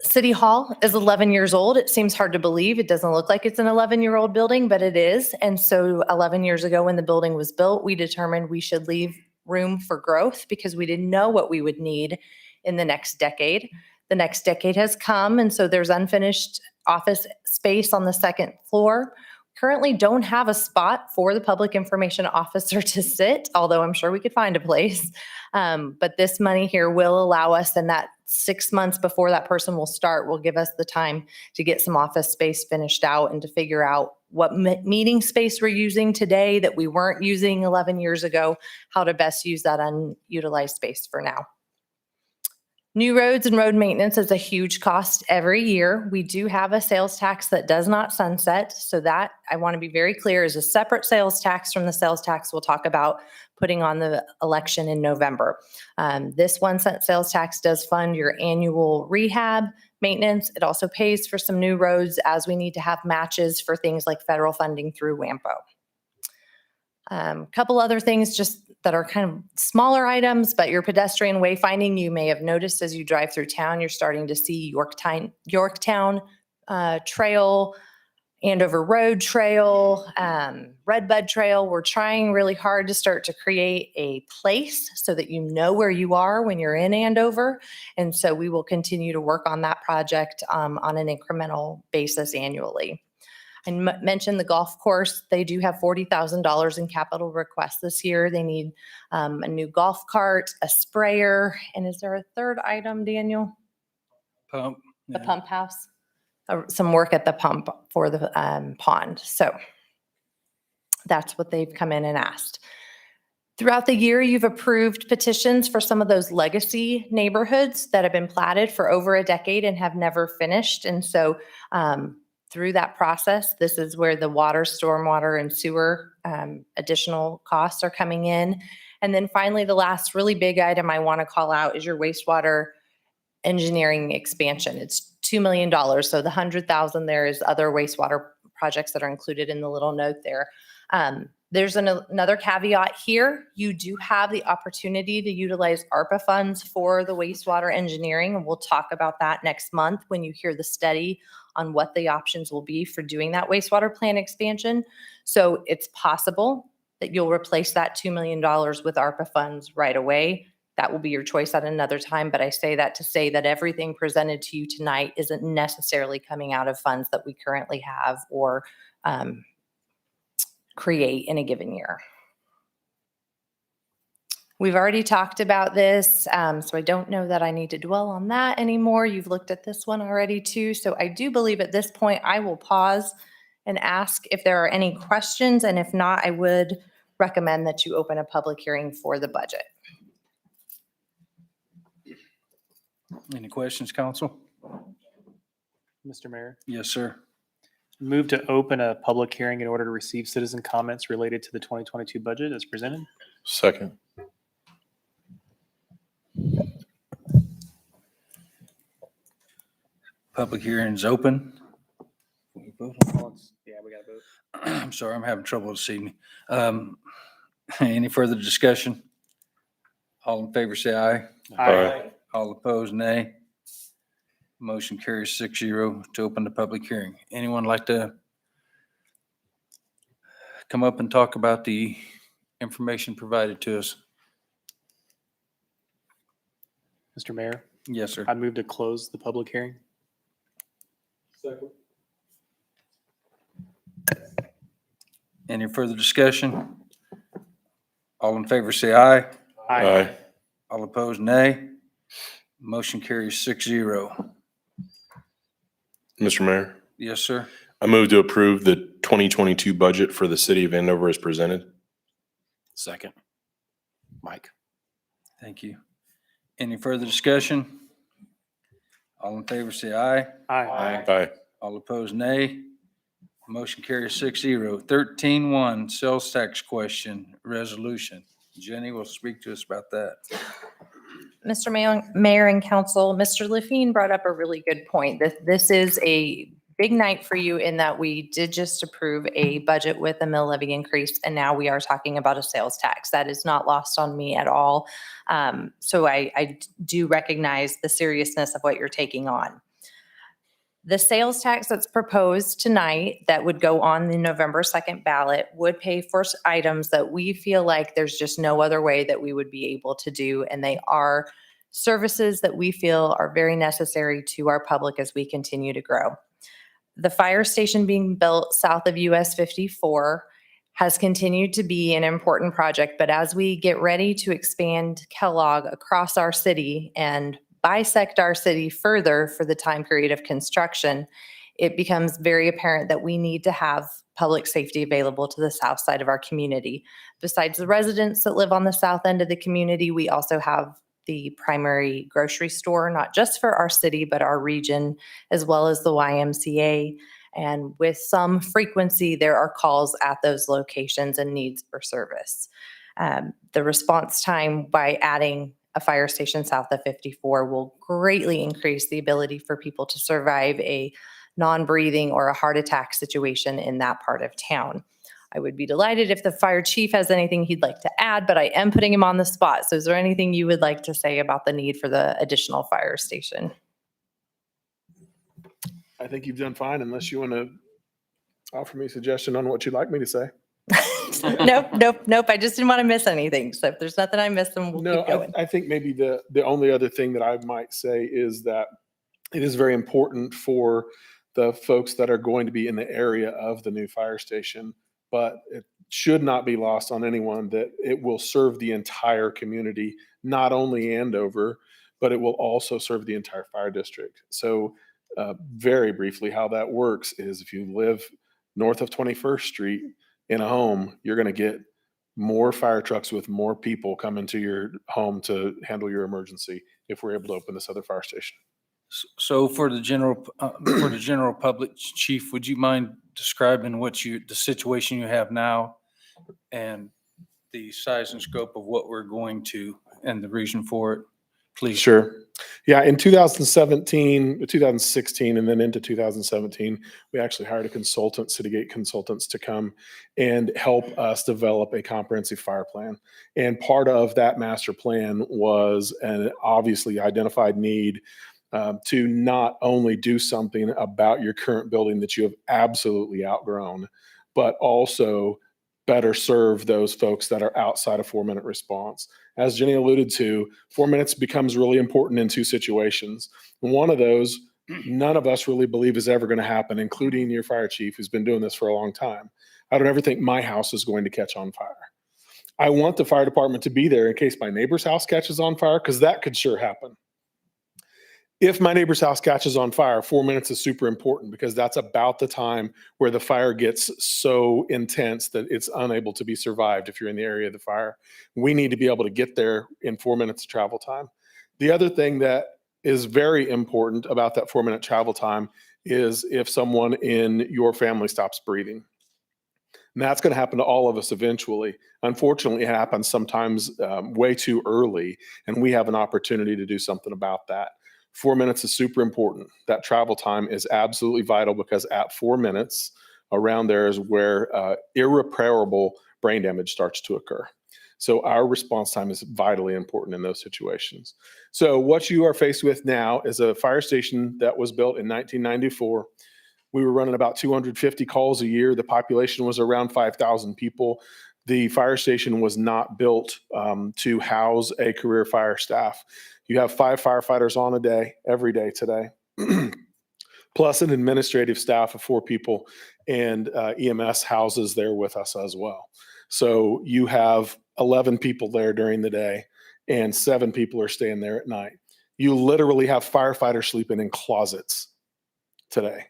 City Hall is 11 years old. It seems hard to believe. It doesn't look like it's an 11-year-old building, but it is. And so 11 years ago when the building was built, we determined we should leave room for growth because we didn't know what we would need in the next decade. The next decade has come, and so there's unfinished office space on the second floor. Currently don't have a spot for the public information officer to sit, although I'm sure we could find a place. But this money here will allow us, and that 6 months before that person will start will give us the time to get some office space finished out and to figure out what meeting space we're using today that we weren't using 11 years ago, how to best use that unutilized space for now. New roads and road maintenance is a huge cost every year. We do have a sales tax that does not sunset. So that, I want to be very clear, is a separate sales tax from the sales tax we'll talk about putting on the election in November. This 1 cent sales tax does fund your annual rehab maintenance. It also pays for some new roads as we need to have matches for things like federal funding through WAMPO. Couple other things just that are kind of smaller items, but your pedestrian wayfinding, you may have noticed as you drive through town, you're starting to see Yorktown Trail, Andover Road Trail, Redbud Trail. We're trying really hard to start to create a place so that you know where you are when you're in Andover. And so we will continue to work on that project on an incremental basis annually. I mentioned the golf course. They do have $40,000 in capital requests this year. They need a new golf cart, a sprayer, and is there a third item, Daniel? Pump. The pump house. Some work at the pump for the pond. So that's what they've come in and asked. Throughout the year, you've approved petitions for some of those legacy neighborhoods that have been platted for over a decade and have never finished. And so through that process, this is where the water, stormwater, and sewer additional costs are coming in. And then finally, the last really big item I want to call out is your wastewater engineering expansion. It's $2 million. So the 100,000 there is other wastewater projects that are included in the little note there. There's another caveat here. You do have the opportunity to utilize ARPA funds for the wastewater engineering, and we'll talk about that next month when you hear the study on what the options will be for doing that wastewater plant expansion. So it's possible that you'll replace that $2 million with ARPA funds right away. That will be your choice at another time, but I say that to say that everything presented to you tonight isn't necessarily coming out of funds that we currently have or create in a given year. We've already talked about this, so I don't know that I need to dwell on that anymore. You've looked at this one already too. So I do believe at this point I will pause and ask if there are any questions, and if not, I would recommend that you open a public hearing for the budget. Any questions, council? Mr. Mayor, Yes, sir. move to open a public hearing in order to receive citizen comments related to the 2022 budget as presented. Second. Public hearing's open. Yeah, we got to vote. I'm sorry, I'm having trouble this evening. Any further discussion? All in favor, say aye. Aye. All opposed, nay. Motion carries 6-0 to open the public hearing. Anyone like to come up and talk about the information provided to us? Mr. Mayor, Yes, sir. I move to close the public hearing. Any further discussion? All in favor, say aye. Aye. All opposed, nay. Motion carries 6-0. Mr. Mayor, Yes, sir. I move to approve the 2022 budget for the city of Andover as presented. Second. Mike. Thank you. Any further discussion? All in favor, say aye. Aye. Aye. All opposed, nay. Motion carries 6-0. 13-1, sales tax question, resolution. Jenny will speak to us about that. Mr. Mayor and Council, Mr. Levine brought up a really good point. This is a big night for you in that we did just approve a budget with a mill levy increase, and now we are talking about a sales tax. That is not lost on me at all. So I do recognize the seriousness of what you're taking on. The sales tax that's proposed tonight that would go on the November 2nd ballot would pay for items that we feel like there's just no other way that we would be able to do. And they are services that we feel are very necessary to our public as we continue to grow. The fire station being built south of US 54 has continued to be an important project, but as we get ready to expand Kellogg across our city and bisect our city further for the time period of construction, it becomes very apparent that we need to have public safety available to the south side of our community. Besides the residents that live on the south end of the community, we also have the primary grocery store, not just for our city, but our region, as well as the YMCA. And with some frequency, there are calls at those locations and needs for service. The response time by adding a fire station south of 54 will greatly increase the ability for people to survive a non-breathing or a heart attack situation in that part of town. I would be delighted if the fire chief has anything he'd like to add, but I am putting him on the spot. So is there anything you would like to say about the need for the additional fire station? I think you've done fine unless you want to offer me a suggestion on what you'd like me to say. Nope. I just didn't want to miss anything. So if there's nothing I missed, then we'll No, keep going. I think maybe the only other thing that I might say is that it is very important for the folks that are going to be in the area of the new fire station, but it should not be lost on anyone that it will serve the entire community, not only Andover, but it will also serve the entire fire district. So very briefly, how that works is if you live north of 21st Street in a home, you're going to get more fire trucks with more people coming to your home to handle your emergency if we're able to open this other fire station. So for the general public, Chief, would you mind describing the situation you have now and the size and scope of what we're going to and the reason for it, please? Sure. Yeah, in 2017, 2016, and then into 2017, we actually hired a consultant, Citygate Consultants, to come and help us develop a comprehensive fire plan. And part of that master plan was an obviously identified need to not only do something about your current building that you have absolutely outgrown, but also better serve those folks that are outside of 4-minute response. As Jenny alluded to, 4 minutes becomes really important in two situations. One of those, none of us really believe is ever going to happen, including your fire chief who's been doing this for a long time. I don't ever think my house is going to catch on fire. I want the fire department to be there in case my neighbor's house catches on fire, because that could sure happen. If my neighbor's house catches on fire, 4 minutes is super important because that's about the time where the fire gets so intense that it's unable to be survived if you're in the area of the fire. We need to be able to get there in 4 minutes of travel time. The other thing that is very important about that 4-minute travel time is if someone in your family stops breathing. And that's going to happen to all of us eventually. Unfortunately, it happens sometimes way too early, and we have an opportunity to do something about that. 4 minutes is super important. That travel time is absolutely vital because at 4 minutes, around there is where irreparable brain damage starts to occur. So our response time is vitally important in those situations. So what you are faced with now is a fire station that was built in 1994. We were running about 250 calls a year. The population was around 5,000 people. The fire station was not built to house a career fire staff. You have 5 firefighters on a day, every day today, plus an administrative staff of 4 people, and EMS houses there with us as well. So you have 11 people there during the day, and 7 people are staying there at night. You literally have firefighters sleeping in closets today.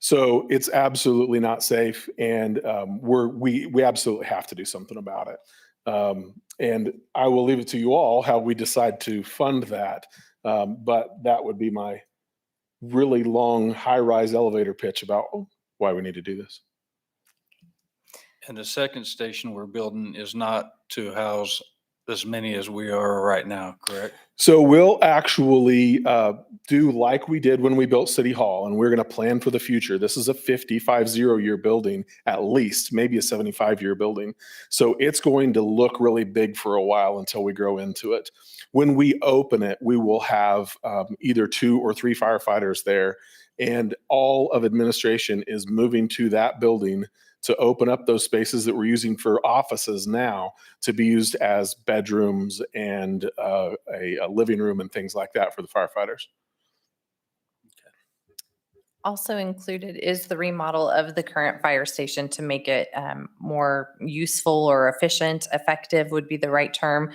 So it's absolutely not safe, and we absolutely have to do something about it. And I will leave it to you all how we decide to fund that. But that would be my really long high-rise elevator pitch about why we need to do this. And the second station we're building is not to house as many as we are right now, correct? So we'll actually do like we did when we built City Hall, and we're going to plan for the future. This is a 50-year building, at least, maybe a 75-year building. So it's going to look really big for a while until we grow into it. When we open it, we will have either 2 or 3 firefighters there, and all of administration is moving to that building to open up those spaces that we're using for offices now to be used as bedrooms and a living room and things like that for the firefighters. Also included is the remodel of the current fire station to make it more useful or efficient. Effective would be the right term.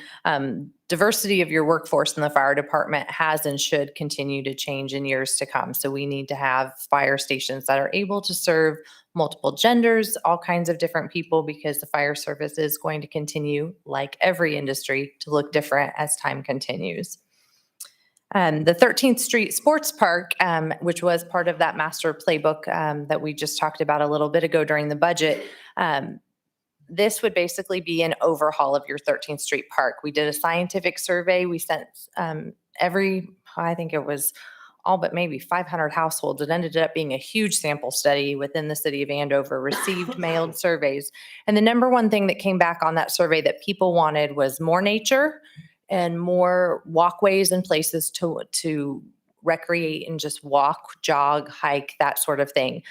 Diversity of your workforce in the fire department has and should continue to change in years to come. So we need to have fire stations that are able to serve multiple genders, all kinds of different people, because the fire service is going to continue, like every industry, to look different as time continues. The 13th Street Sports Park, which was part of that master playbook that we just talked about a little bit ago during the budget, this would basically be an overhaul of your 13th Street Park. We did a scientific survey. We sent I think it was all but maybe 500 households. It ended up being a huge sample study within the city of Andover, received mailed surveys. And the number one thing that came back on that survey that people wanted was more nature and more walkways and places to recreate and just walk, jog, hike, that sort of thing.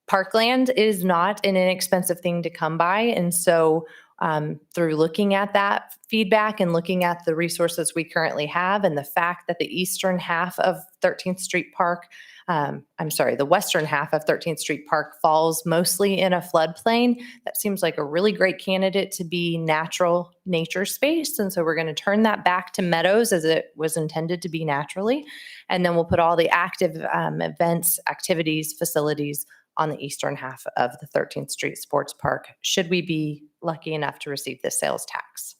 Parkland is not an inexpensive thing to come by. And so through looking at that feedback and looking at the resources we currently have and the fact that the eastern half of 13th Street Park, the western half of 13th Street Park falls mostly in a floodplain, that seems like a really great candidate to be natural nature space. And so we're going to turn that back to meadows as it was intended to be naturally. And then we'll put all the active events, activities, facilities on the eastern half of the 13th Street Sports Park, should we be lucky enough to receive this sales tax.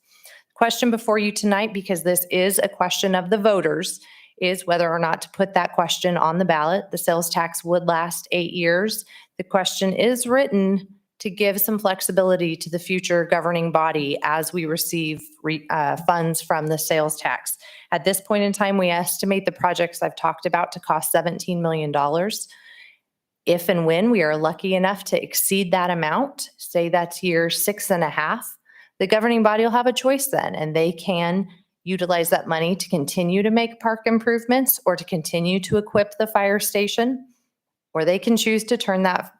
Question before you tonight, because this is a question of the voters, is whether or not to put that question on the ballot. The sales tax would last 8 years. The question is written to give some flexibility to the future governing body as we receive funds from the sales tax. At this point in time, we estimate the projects I've talked about to cost $17 million. If and when we are lucky enough to exceed that amount, say that's year 6.5, the governing body will have a choice then, and they can utilize that money to continue to make park improvements or to continue to equip the fire station, or they can choose to turn that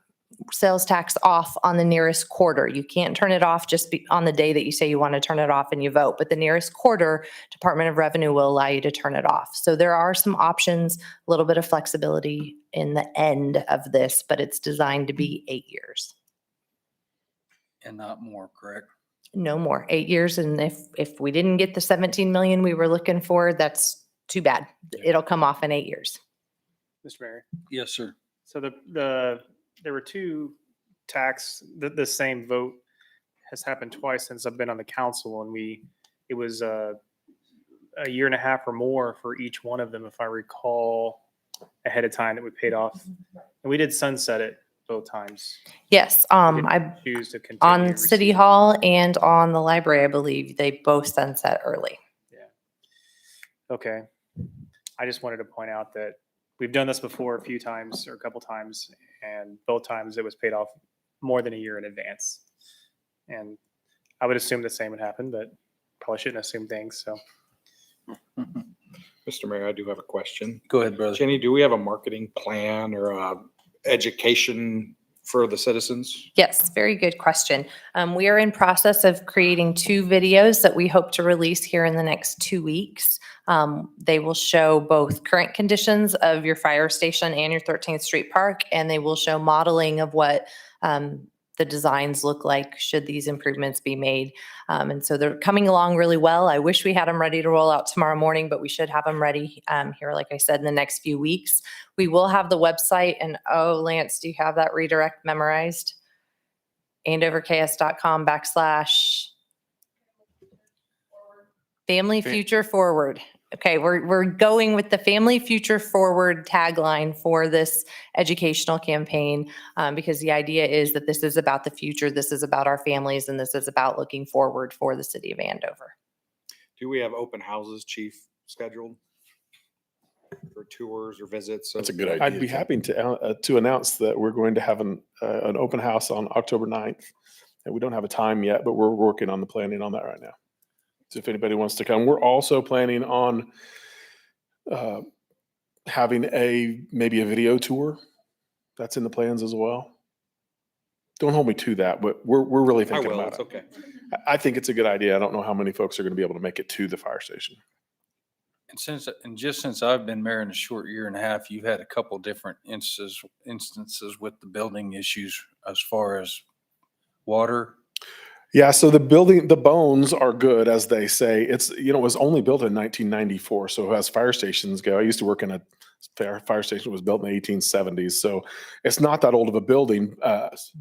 sales tax off on the nearest quarter. You can't turn it off just on the day that you say you want to turn it off and you vote, but the nearest quarter, Department of Revenue will allow you to turn it off. So there are some options, a little bit of flexibility in the end of this, but it's designed to be 8 years. And not more, correct? No more, 8 years. And if we didn't get the 17 million we were looking for, that's too bad. It'll come off in 8 years. Mr. Mayor. Yes, sir. So there were two the same vote has happened twice since I've been on the council, and it was a year and a half or more for each one of them, if I recall ahead of time, that we paid off. And we did sunset it both times. Yes, I Choose to continue. on City receiving. Hall and on the library, I believe they both sunset early. Okay. I just wanted to point out that we've done this before a few times or a couple times, and both times it was paid off more than a year in advance. And I would assume the same would happen, but probably shouldn't assume things, so. Mr. Mayor, I do have a question. Go ahead, brother. Jenny, do we have a marketing plan or education for the citizens? Yes, very good question. We are in process of creating 2 videos that we hope to release here in the next 2 weeks. They will show both current conditions of your fire station and your 13th Street Park, and they will show modeling of what the designs look like should these improvements be made. And so they're coming along really well. I wish we had them ready to roll out tomorrow morning, but we should have them ready here, like I said, in the next few weeks. We will have the website, and Lance, do you have that redirect memorized? Andover/KS.com/Family Future Forward. Okay, we're going with the Family Future Forward tagline for this educational campaign, because the idea is that this is about the future, this is about our families, and this is about looking forward for the city of Andover. Do we have open houses, Chief, scheduled for tours or visits? That's a good idea. I'd be happy to announce that we're going to have an open house on October 9th. And we don't have a time yet, but we're working on the planning on that right now. So if anybody wants to come, we're also planning on having maybe a video tour. That's in the plans as well. Don't hold me to that, but we're really I thinking will, about it's it. okay. I think it's a good idea. I don't know how many folks are going to be able to make it to the fire station. And just since I've been mayor in a short year and a half, you've had a couple different instances with the building issues as far as water. Yeah, so the bones are good, as they say. It was only built in 1994. So as fire stations go, I used to work in a fire station that was built in the 1870s. So it's not that old of a building,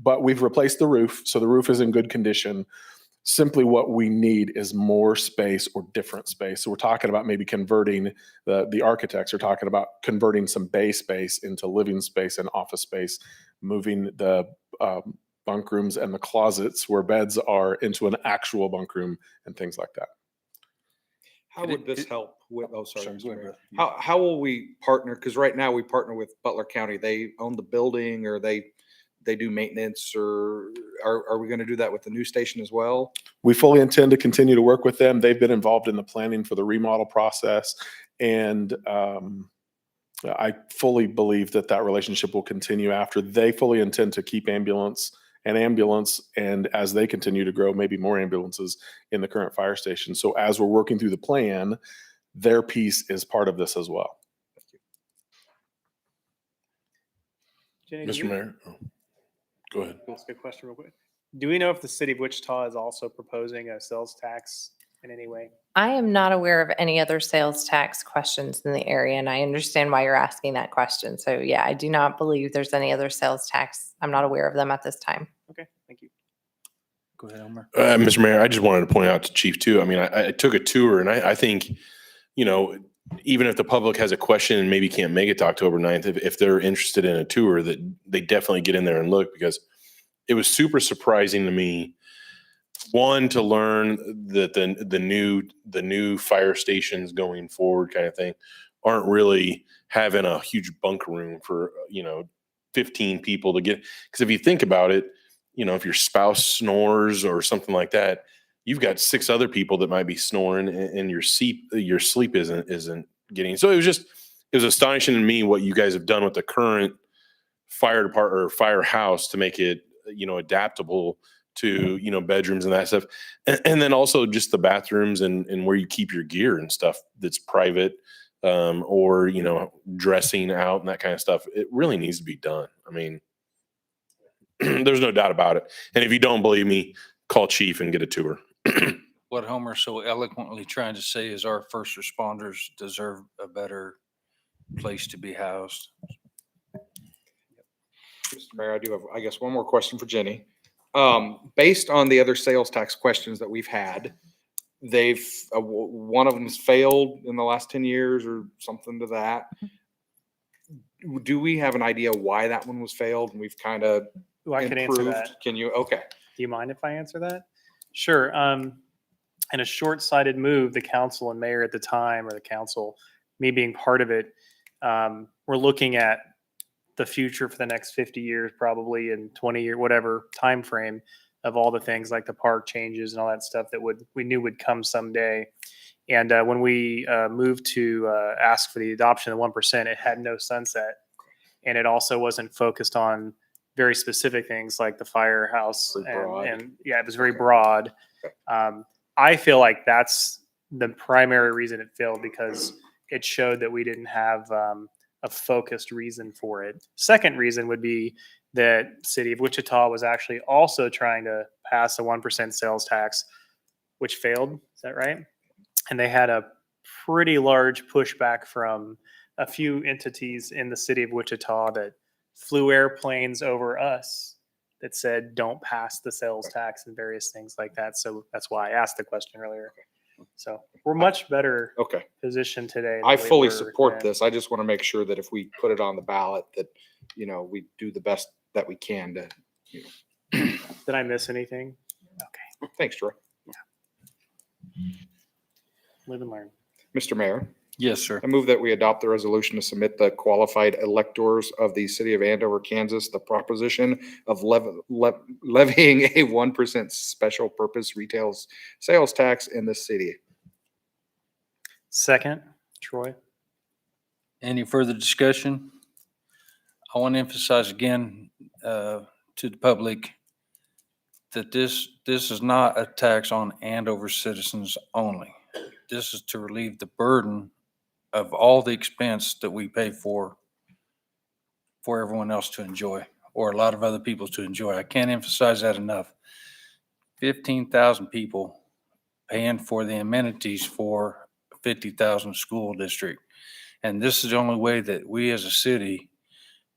but we've replaced the roof. So the roof is in good condition. Simply what we need is more space or different space. So we're talking about maybe converting, the architects are talking about converting some bay space into living space and office space, moving the bunk rooms and the closets where beds are into an actual bunk room and things like that. How would this help with, sorry, Sorry, Mr. go ahead, Mayor. brother. How will we partner? Because right now we partner with Butler County. They own the building, or they do maintenance, or are we going to do that with the new station as well? We fully intend to continue to work with them. They've been involved in the planning for the remodel process. And I fully believe that relationship will continue after. They fully intend to keep ambulance, and as they continue to grow, maybe more ambulances in the current fire station. So as we're working through the plan, their piece is part of this as well. Jenny, Mr. Mayor, go ahead. That's a good question real quick. Do we know if the city of Wichita is also proposing a sales tax in any way? I am not aware of any other sales tax questions in the area, and I understand why you're asking that question. So yeah, I do not believe there's any other sales tax. I'm not aware of them at this time. Okay, thank you. Go ahead, Elmer. Mr. Mayor, I just wanted to point out to Chief too. I mean, I took a tour, and I think, even if the public has a question and maybe can't make it to October 9th, if they're interested in a tour, that they definitely get in there and look, because it was super surprising to me. One, to learn that the new fire stations going forward kind of thing aren't really having a huge bunk room for, 15 people to get. Because if you think about it, if your spouse snores or something like that, you've got 6 other people that might be snoring, and your sleep isn't getting. So it was astonishing to me what you guys have done with the current fire department or firehouse to make it, adaptable to, bedrooms and that stuff. And then also just the bathrooms and where you keep your gear and stuff that's private, or, dressing out and that kind of stuff. It really needs to be done. I mean, there's no doubt about it. And if you don't believe me, call Chief and get a tour. What Homer's so eloquently trying to say is our first responders deserve a better place to be housed. Mr. Mayor, I do have, I guess, one more question for Jenny. Based on the other sales tax questions that we've had, one of them's failed in the last 10 years or something to that. Do we have an idea why that one was failed? And we've kind of I can answer improved? that. Can you? Okay. Do you mind if I answer that? Sure. In a short-sighted move, the council and mayor at the time, or the council, me being part of it, we're looking at the future for the next 50 years, probably, in 20 year, whatever time frame, of all the things like the park changes and all that stuff that we knew would come someday. And when we moved to ask for the adoption of 1%, it had no sunset, and it also wasn't focused on very specific things like the firehouse, and yeah, it was very broad. I feel like that's the primary reason it failed, because it showed that we didn't have a focused reason for it. Second reason would be that City of Wichita was actually also trying to pass a 1% sales tax, which failed. Is that right? And they had a pretty large pushback from a few entities in the City of Wichita that flew airplanes over us that said, don't pass the sales tax and various things like that. So that's why I asked the question earlier. So we're much better positioned today. I than we fully were support then. this. I just want to make sure that if we put it on the ballot, that, we do the best that we can to, Did I miss anything? Okay. Thanks, Troy. Live and learn. Mr. Mayor. Yes, sir. I move that we adopt the resolution to submit the qualified electors of the city of Andover, Kansas, the proposition of levying a 1% special purpose retail sales tax in the city. Second, Troy. Any further discussion? I want to emphasize again to the public that this is not a tax on Andover citizens only. This is to relieve the burden of all the expense that we pay for everyone else to enjoy, or a lot of other people to enjoy. I can't emphasize that enough. 15,000 people paying for the amenities for 50,000 school district. And this is the only way that we as a city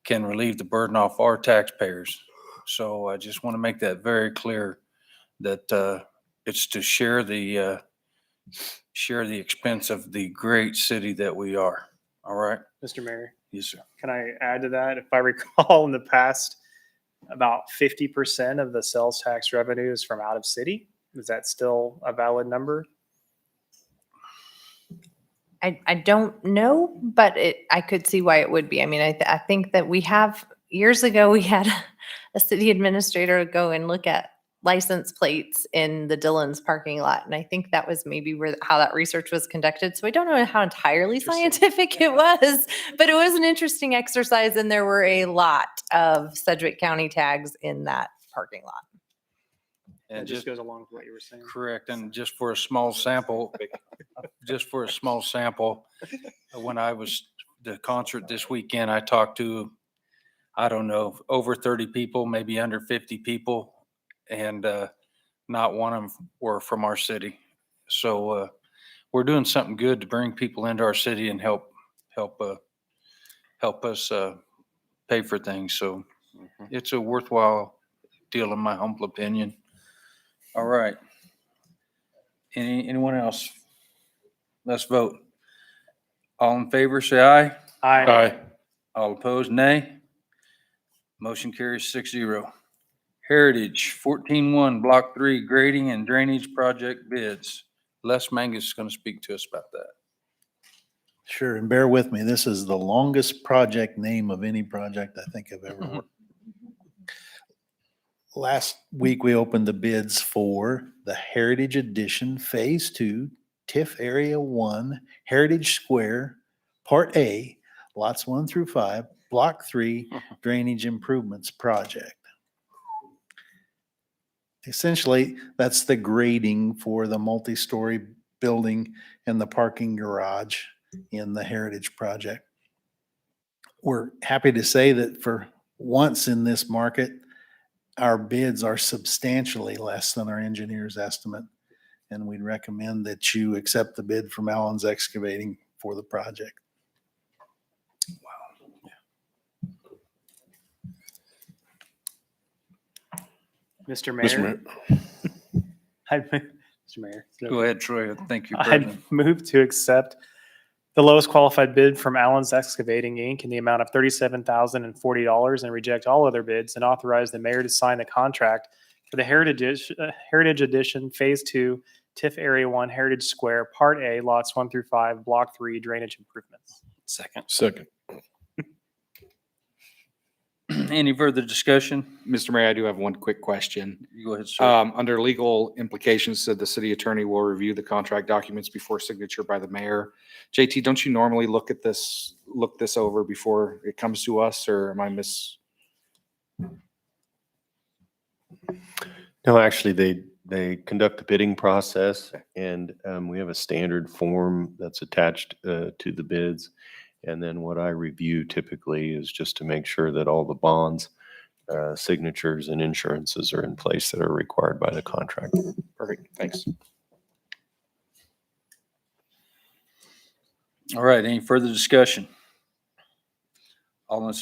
can relieve the burden off our taxpayers. So I just want to make that very clear that it's to share the expense of the great city that we are. All right. Mr. Mayor. Yes, sir. Can I add to that? If I recall, in the past, about 50% of the sales tax revenue is from out of city. Is that still a valid number? I don't know, but I could see why it would be. I mean, I think that years ago, we had a city administrator go and look at license plates in the Dillon's parking lot. And I think that was maybe how that research was conducted. So I don't know how entirely scientific it was, but it was an interesting exercise. And there were a lot of Sedgwick County tags in that parking lot. And it just goes along with what you were saying. Correct. And just for a small sample, when I was the concert this weekend, I talked to, I don't know, over 30 people, maybe under 50 people, and not one of them were from our city. So we're doing something good to bring people into our city and help us pay for things. So it's a worthwhile deal, in my humble opinion. All right. Anyone else? Let's vote. All in favor, say aye. Aye. All opposed, nay. Motion carries 6-0. Heritage 14-1, Block 3 grading and drainage project bids. Les Mangus is going to speak to us about that. Sure, and bear with me, this is the longest project name of any project I think I've ever worked. Last week, we opened the bids for the Heritage Edition Phase 2, TIF Area 1, Heritage Square, Part A, lots 1 through 5, Block 3 Drainage Improvements Project. Essentially, that's the grading for the multi-story building and the parking garage in the Heritage Project. We're happy to say that for once in this market, our bids are substantially less than our engineer's estimate, and we'd recommend that you accept the bid from Allen's Excavating for the project. Mr. Mr. Mayor. Mayor. Mr. Mayor. Go ahead, Troy. Thank you, I'd President. move to accept the lowest qualified bid from Allen's Excavating, Inc. in the amount of $37,040 and reject all other bids and authorize the mayor to sign the contract for the Heritage Edition Phase 2, TIF Area 1, Heritage Square, Part A, lots 1 through 5, Block 3 drainage improvements. Second. Second. Any further discussion? Mr. Mayor, I do have one quick question. You go ahead, sir. Under legal implications, said the city attorney will review the contract documents before signature by the mayor. JT, don't you normally look this over before it comes to us, or am I No, actually, they conduct the bidding process, and we have a standard form that's attached to the bids. And then what I review typically is just to make sure that all the bonds, signatures, and insurances are in place that are required by the contract. Perfect, thanks. All right, any further discussion? All in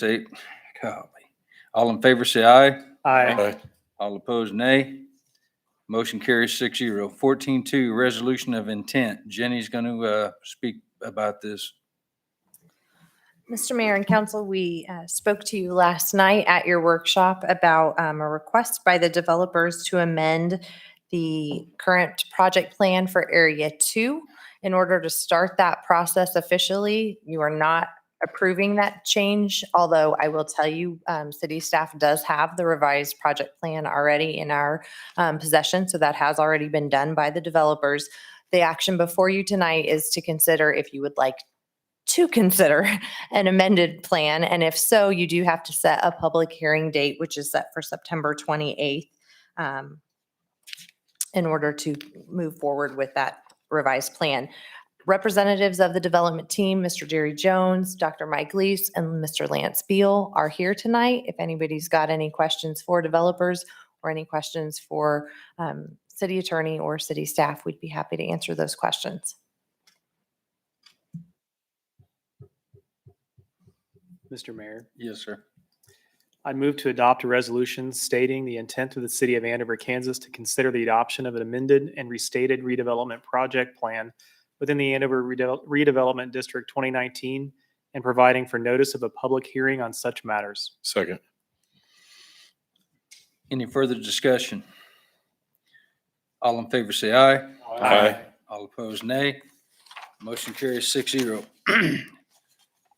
favor, say aye. Aye. All opposed, nay. Motion carries 6-0. 14-2, resolution of intent. Jenny's going to speak about this. Mr. Mayor and Council, we spoke to you last night at your workshop about a request by the developers to amend the current project plan for Area 2. In order to start that process officially, you are not approving that change, although I will tell you, city staff does have the revised project plan already in our possession, so that has already been done by the developers. The action before you tonight is to consider if you would like to consider an amended plan. And if so, you do have to set a public hearing date, which is set for September 28th, in order to move forward with that revised plan. Representatives of the development team, Mr. Jerry Jones, Dr. Mike Leese, and Mr. Lance Beal are here tonight. If anybody's got any questions for developers or any questions for city attorney or city staff, we'd be happy to answer those questions. Mr. Mayor. Yes, sir. I move to adopt a resolution stating the intent of the city of Andover, Kansas to consider the adoption of an amended and restated redevelopment project plan within the Andover Redevelopment District 2019 and providing for notice of a public hearing on such matters. Second. Any further discussion? All in favor, say aye. Aye. All opposed, nay. Motion carries 6-0.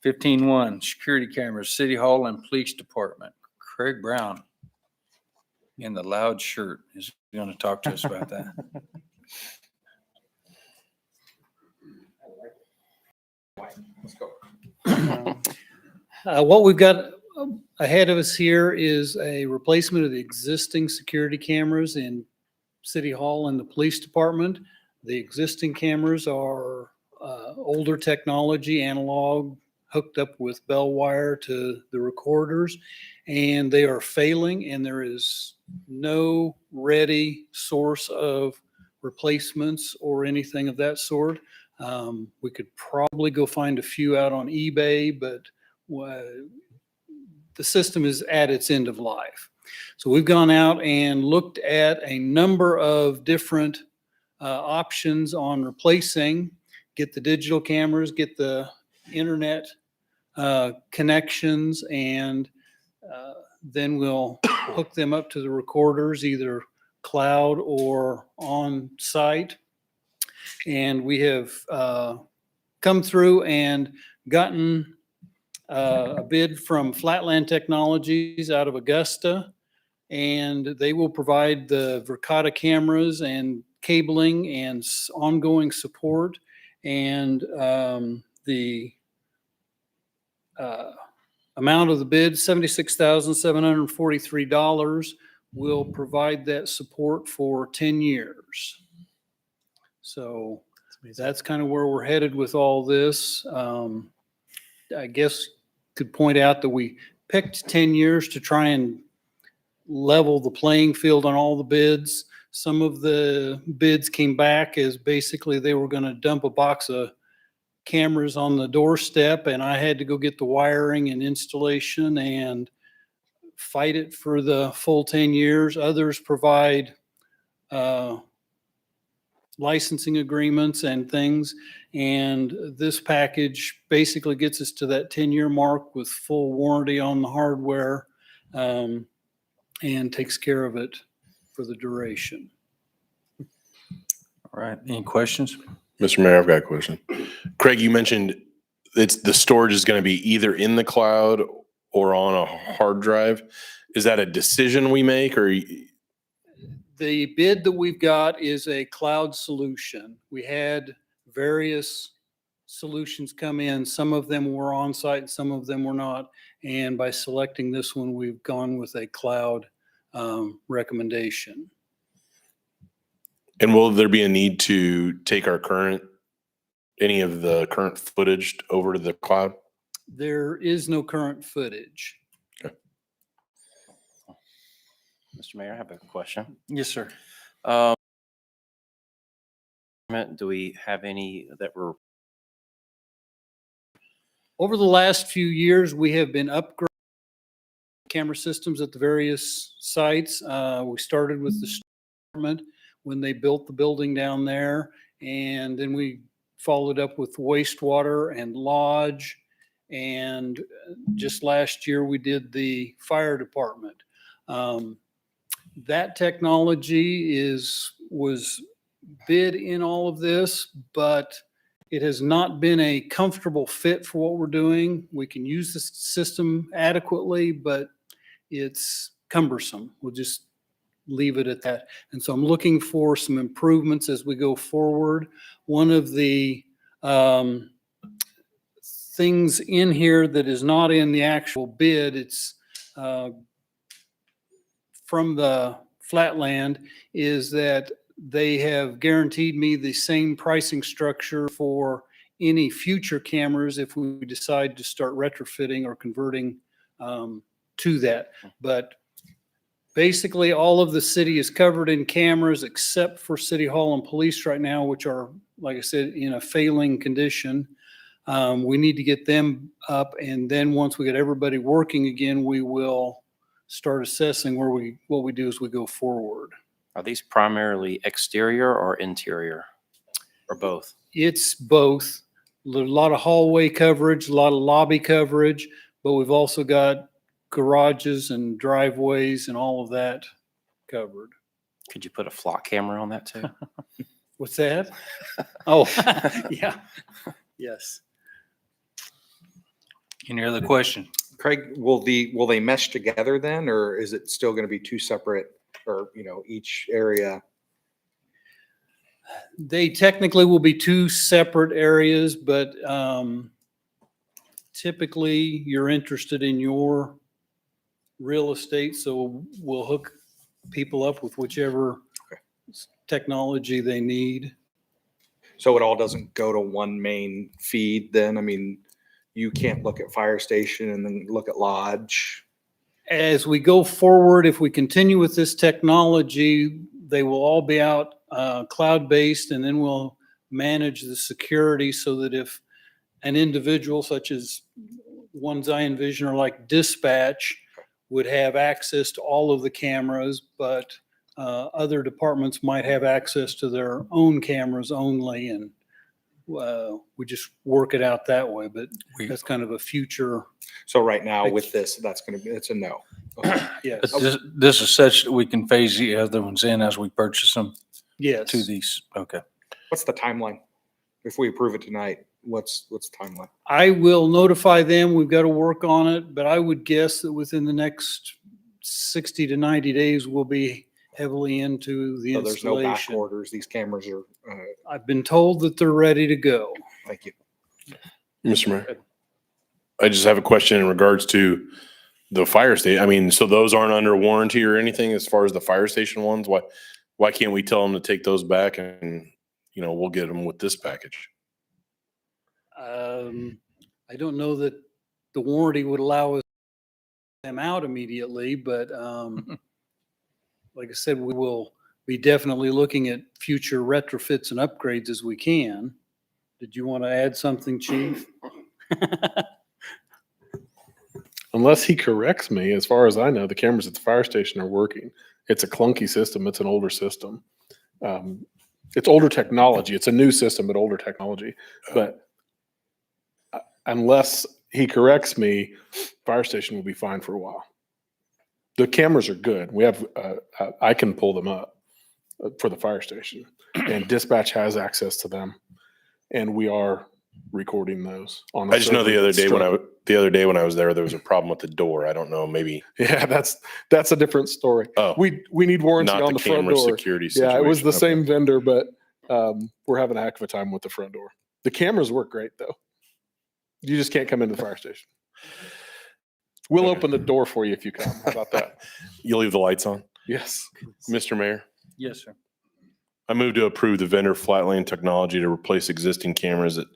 15-1, security cameras, City Hall and Police Department. Craig Brown in the loud shirt is going to talk to us about that. Let's go. What we've got ahead of us here is a replacement of the existing security cameras in City Hall and the Police Department. The existing cameras are older technology, analog, hooked up with bell wire to the recorders, and they are failing, and there is no ready source of replacements or anything of that sort. We could probably go find a few out on eBay, but the system is at its end of life. So we've gone out and looked at a number of different options on replacing, get the digital cameras, get the internet connections, and then we'll hook them up to the recorders, either cloud or on site. And we have come through and gotten a bid from Flatland Technologies out of Augusta. And they will provide the Verkada cameras and cabling and ongoing support. And the amount of the bid, $76,743, will provide that support for 10 years. So that's kind of where we're headed with all this. I guess could point out that we picked 10 years to try and level the playing field on all the bids. Some of the bids came back as basically they were going to dump a box of cameras on the doorstep, and I had to go get the wiring and installation and fight it for the full 10 years. Others provide licensing agreements and things. And this package basically gets us to that 10-year mark with full warranty on the hardware, and takes care of it for the duration. All right, any questions? Mr. Mayor, I've got a question. Craig, you mentioned the storage is going to be either in the cloud or on a hard drive. Is that a decision we make, or? The bid that we've got is a cloud solution. We had various solutions come in. Some of them were on site and some of them were not. And by selecting this one, we've gone with a cloud recommendation. And will there be a need to take any of the current footage over to the cloud? There is no current footage. Mr. Mayor, I have a question. Yes, sir. Do we have any that were? Over the last few years, we have been upgrading camera systems at the various sites. We started with the department when they built the building down there, and then we followed up with wastewater and lodge. And just last year, we did the fire department. That technology was bid in all of this, but it has not been a comfortable fit for what we're doing. We can use the system adequately, but it's cumbersome. We'll just leave it at that. And so I'm looking for some improvements as we go forward. One of the things in here that is not in the actual bid, it's from the Flatland, is that they have guaranteed me the same pricing structure for any future cameras if we decide to start retrofitting or converting to that. But basically, all of the city is covered in cameras except for City Hall and police right now, which are, like I said, in a failing condition. We need to get them up, and then once we get everybody working again, we will start assessing what we do as we go forward. Are these primarily exterior or interior, or both? It's both. A lot of hallway coverage, a lot of lobby coverage, but we've also got garages and driveways and all of that covered. Could you put a flock camera on that too? What's that? Oh, yeah. Yes. Any other question? Craig, will they mesh together then, or is it still going to be two separate, or, each area? They technically will be two separate areas, but typically you're interested in your real estate, so we'll hook people up with whichever technology they need. So it all doesn't go to one main feed then? I mean, you can't look at fire station and then look at lodge. As we go forward, if we continue with this technology, they will all be out cloud-based, and then we'll manage the security so that if an individual such as ones I envision are like dispatch would have access to all of the cameras, but other departments might have access to their own cameras only, and we just work it out that way, but We- that's kind of a future, So right now with this, that's going to be, it's a no. Okay. yes, But this is such that we can phase the other ones in as we purchase them yes. to these. Okay. What's the timeline? If we approve it tonight, what's the timeline? I will notify them. We've got to work on it, but I would guess that within the next 60 to 90 days, we'll be heavily into the So there's no back installation. orders. These cameras are, I've been told that they're ready to go. thank you. Mr. Mayor, I just have a question in regards to the fire station. I mean, so those aren't under warranty or anything as far as the fire station ones? Why can't we tell them to take those back and, we'll get them with this package? I don't know that the warranty would allow us them out immediately, but like I said, we will be definitely looking at future retrofits and upgrades as we can. Did you want to add something, Chief? Unless he corrects me, as far as I know, the cameras at the fire station are working. It's a clunky system. It's an older system. It's older technology. It's a new system, but older technology. But unless he corrects me, fire station will be fine for a while. The cameras are good. We have, I can pull them up for the fire station, and dispatch has access to them, and we are recording those. On I just know the server other day when straight. the other day when I was there was a problem with the door. I don't know, maybe Yeah, that's a different story. Oh. We need warranty not on the the front camera door. security Yeah, situation. it was the Okay. same vendor, but we're having a heck of a time with the front door. The cameras work great though. You just can't come into the fire station. We'll Okay. open the door for you if you come. How about that? You leave the lights on? Yes. Mr. Mayor, Yes, sir. I move to approve the vendor Flatland Technology to replace existing cameras at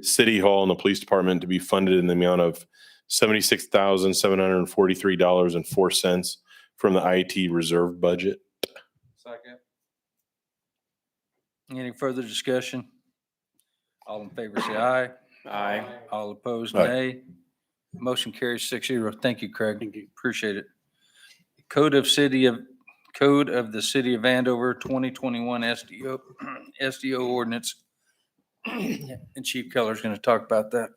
City Hall and the Police Department to be funded in the amount of $76,743.04 from the IT reserve budget. Second. Any further discussion? All in favor, say aye. Aye. All opposed, Aye. nay. Motion carries 6-0. Thank you, Craig. Thank you. Appreciate it. Code of the City of Andover 2021 SDO ordinance. And Chief Keller's going to talk about that.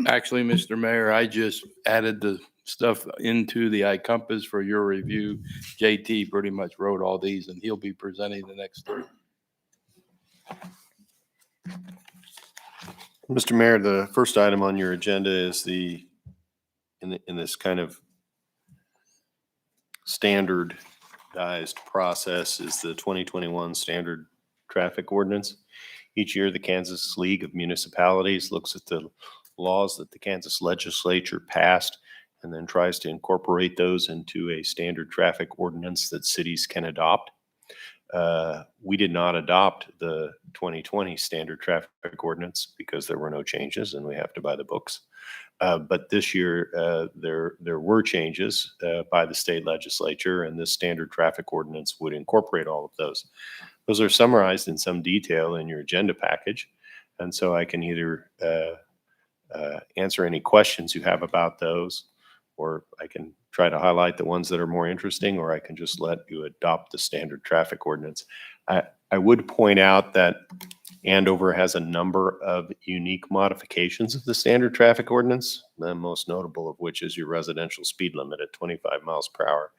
Actually, Mr. Mayor, I just added the stuff into the iCompass for your review. JT pretty much wrote all these and he'll be presenting the next three. Mr. Mayor, the first item on your agenda is in this kind of standardized process is the 2021 standard traffic ordinance. Each year, the Kansas League of Municipalities looks at the laws that the Kansas legislature passed and then tries to incorporate those into a standard traffic ordinance that cities can adopt. We did not adopt the 2020 standard traffic ordinance because there were no changes and we have to buy the books. But this year, there were changes by the state legislature, and this standard traffic ordinance would incorporate all of those. Those are summarized in some detail in your agenda package. And so I can either answer any questions you have about those, or I can try to highlight the ones that are more interesting, or I can just let you adopt the standard traffic ordinance. I would point out that Andover has a number of unique modifications of the standard traffic ordinance, the most notable of which is your residential speed limit at 25 miles per hour.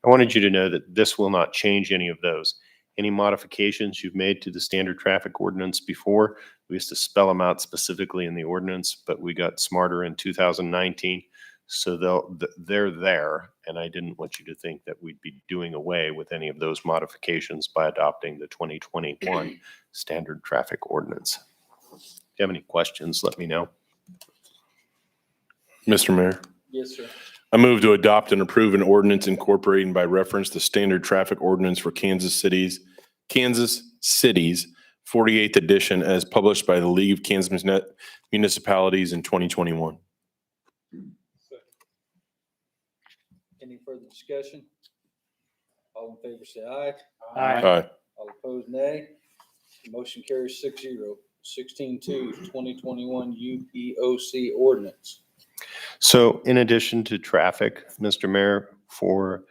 I wanted you to know that this will not change any of those. Any modifications you've made to the standard traffic ordinance before, we used to spell them out specifically in the ordinance, but we got smarter in 2019. So they're there, and I didn't want you to think that we'd be doing away with any of those modifications by adopting the 2021 standard traffic ordinance. If you have any questions, let me know. Mr. Mayor, Yes, sir. I move to adopt and approve an ordinance incorporating by reference the standard traffic ordinance for Kansas City's 48th edition as published by the League of Kansas Municipalities in 2021. Any further discussion? All in favor, say aye. Aye. All opposed, nay. Motion carries 6-0. 16-2, 2021 UPOC ordinance. So in addition to traffic, Mr. Mayor, for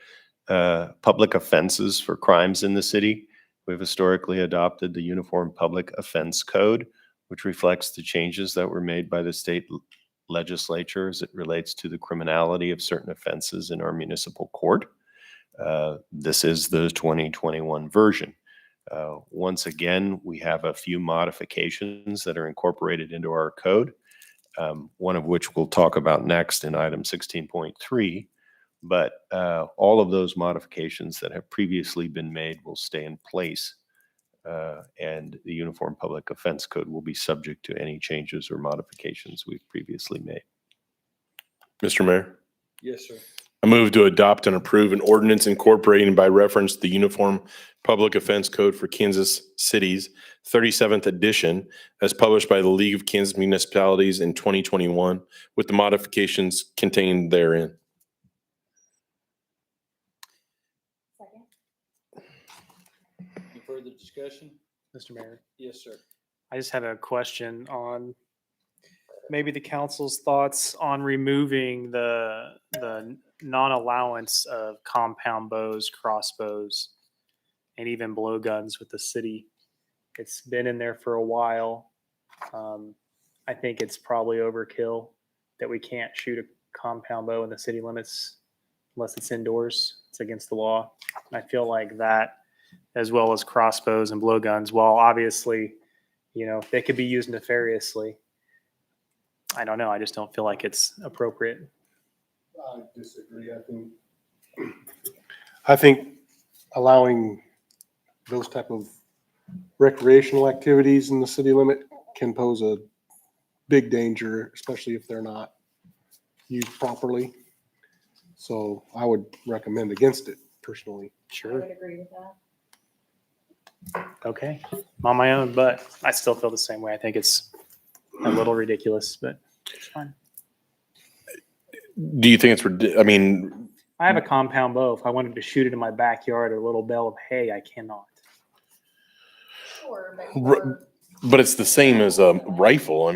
public offenses for crimes in the city, we've historically adopted the Uniform Public Offense Code, which reflects the changes that were made by the state legislature as it relates to the criminality of certain offenses in our municipal court. This is the 2021 version. Once again, we have a few modifications that are incorporated into our code, one of which we'll talk about next in item 16.3. But all of those modifications that have previously been made will stay in place, and the Uniform Public Offense Code will be subject to any changes or modifications we've previously made. Mr. Mayor, Yes, sir. I move to adopt and approve an ordinance incorporating by reference the Uniform Public Offense Code for Kansas City's 37th edition as published by the League of Kansas Municipalities in 2021 with the modifications contained therein. Any further discussion? Mr. Mayor, Yes, sir. I just have a question on maybe the council's thoughts on removing the non-allowance of compound bows, crossbows, and even blowguns with the city. It's been in there for a while. I think it's probably overkill that we can't shoot a compound bow in the city limits unless it's indoors. It's against the law. I feel like that, as well as crossbows and blowguns, while obviously, they could be used nefariously. I don't know. I just don't feel like it's appropriate. I disagree. I think allowing those type of recreational activities in the city limit can pose a big danger, especially if they're not used properly. So I would recommend against it personally. Sure. agree with that. Okay. I'm on my own, but I still feel the same way. I think it's a little ridiculous, but it's fine. Do you think it's, I have a compound bow. If I wanted to shoot it in my backyard, a little bale of hay, I cannot. Sure, but it's the same as a rifle.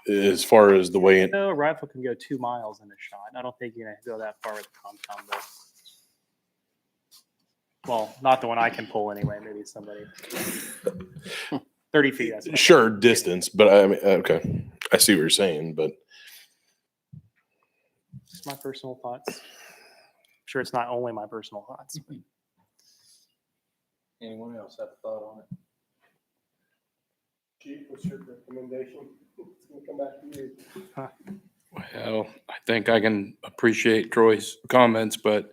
As far as the way it, No, a rifle can go 2 miles in a shot. I don't think you're going to go that far with a compound bow. Well, not the one I can pull anyway. Maybe somebody 30 feet. That's fine. sure, distance, but okay. I see what you're saying, but Just my personal thoughts. I'm sure it's not only my personal thoughts. Anyone else have a thought on it? Chief, what's your recommendation? It's gonna come back to you. Well, I think I can appreciate Troy's comments, but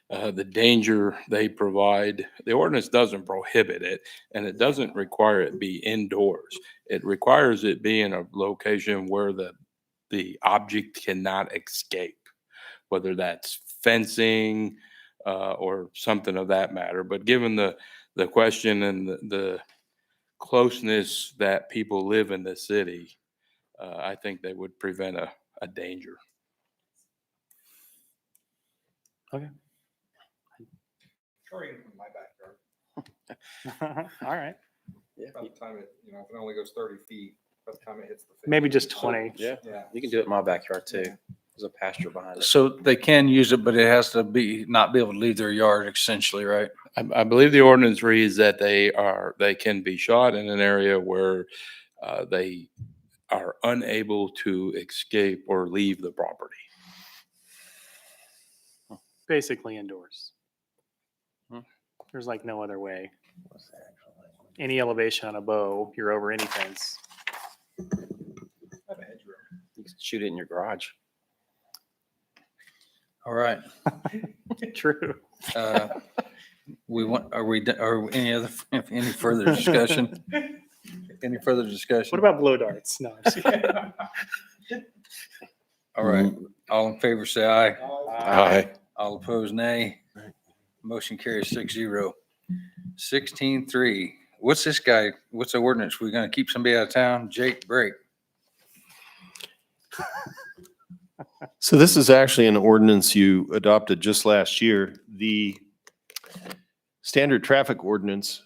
the danger they provide, the ordinance doesn't prohibit it, and it doesn't require it be indoors. It requires it be in a location where the object cannot escape, whether that's fencing or something of that matter. But given the question and the closeness that people live in the city, I think they would prevent a danger. Okay. Or even from my backyard. All right. By the time it, if it only goes 30 feet, by the time it hits the. Maybe just 20. Yeah, Yeah. you can do it in my backyard too. There's a pasture behind it. So they can use it, but it has to not be able to leave their yard essentially, right? I believe the ordinance reads that they can be shot in an area where they are unable to escape or leave the property. Basically indoors. There's like no other way. Any elevation on a bow, you're over any fence. You can shoot it in your garage. All right. True. Are any further discussion? Any further discussion? What about blow darts? No. I'm just kidding. All right. All in favor, say aye. Aye. All opposed, nay. Motion carries 6-0. 16-3. What's this guy? What's the ordinance? We're going to keep somebody out of town? Jake Brake. So this is actually an ordinance you adopted just last year. The standard traffic ordinance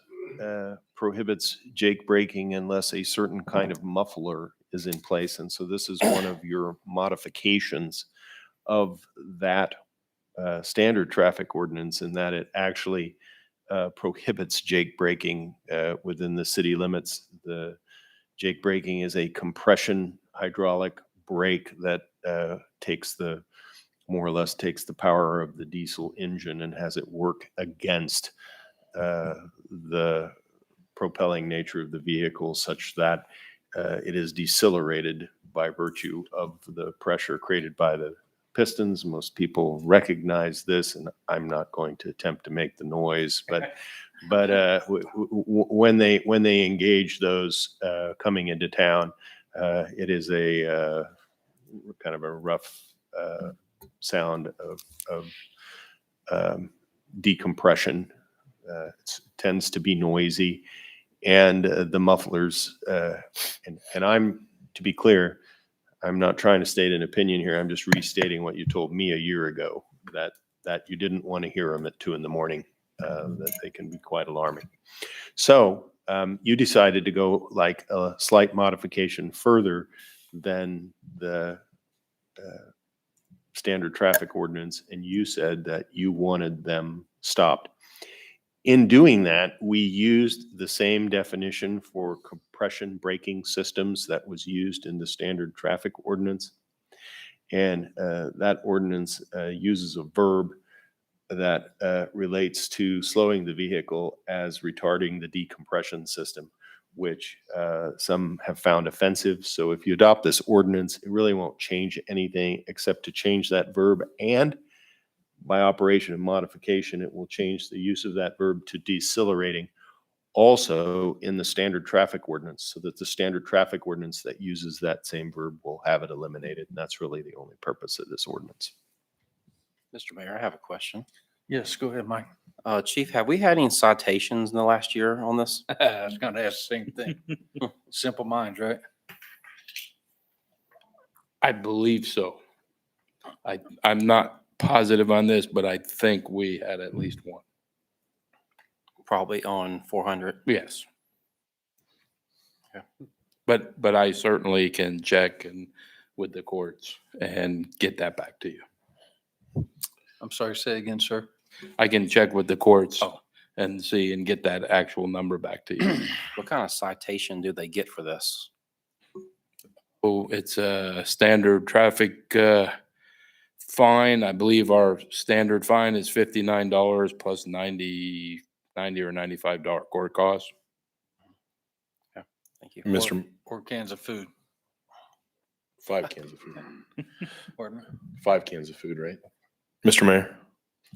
prohibits jake braking unless a certain kind of muffler is in place. And so this is one of your modifications of that standard traffic ordinance in that it actually prohibits jake braking within the city limits. The Jake braking is a compression hydraulic brake that takes the, more or less takes the power of the diesel engine and has it work against the propelling nature of the vehicle such that it is decelerated by virtue of the pressure created by the pistons. Most people recognize this, and I'm not going to attempt to make the noise, but when they engage those coming into town, it is a kind of a rough sound of decompression. It tends to be noisy, and the mufflers. And I'm, to be clear, I'm not trying to state an opinion here. I'm just restating what you told me a year ago, that you didn't want to hear them at 2 a.m. That they can be quite alarming. So you decided to go like a slight modification further than the standard traffic ordinance, and you said that you wanted them stopped. In doing that, we used the same definition for compression braking systems that was used in the standard traffic ordinance. And that ordinance uses a verb that relates to slowing the vehicle as retarding the decompression system, which some have found offensive. So if you adopt this ordinance, it really won't change anything except to change that verb, and by operation of modification, it will change the use of that verb to decelerating also in the standard traffic ordinance, so that the standard traffic ordinance that uses that same verb will have it eliminated. And that's really the only purpose of this ordinance. Mr. Mayor, I have a question. Yes, go ahead, Mike. Chief, have we had any citations in the last year on this? I was gonna ask the same thing. Simple minds, right? I believe so. I'm not positive on this, but I think we had at least one. Probably on 400. Yes. Okay. But I certainly can check and with the courts and get that back to you. I'm sorry, say again, sir. I can check with the courts and see and get that actual number back to you. What kind of citation do they get for this? Oh, it's a standard traffic fine. I believe our standard fine is $59 plus $90 or $95 court costs. Thank you. Mr. Or cans of food. 5 cans of food. Pardon me? 5 cans of food, right? Mr. Mayor,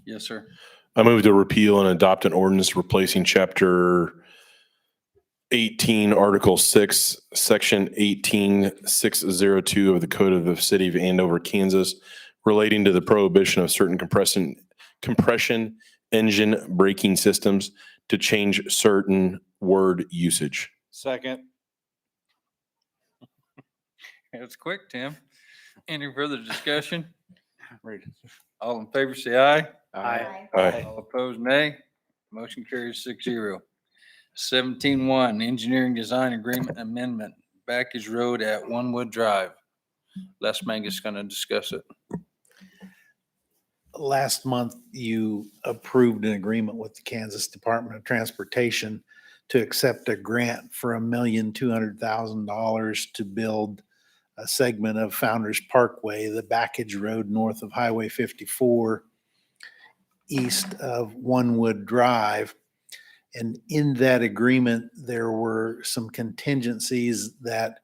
Yes, sir. I move to repeal and adopt an ordinance replacing Chapter 18, Article 6, Section 18602 of the Code of the City of Andover, Kansas, relating to the prohibition of certain compression engine braking systems to change certain word usage. Second. It's quick, Tim. Any further discussion? All in favor, say aye. Aye. Aye. All opposed, nay. Motion carries 6-0. 17-1, engineering design agreement amendment, Backage Road at One Drive. Les Mangus going to discuss it. Last month, you approved an agreement with the Kansas Department of Transportation to accept a grant for $1,200,000 to build a segment of Founders Parkway, the Backage Road north of Highway 54, east of One Drive. And in that agreement, there were some contingencies that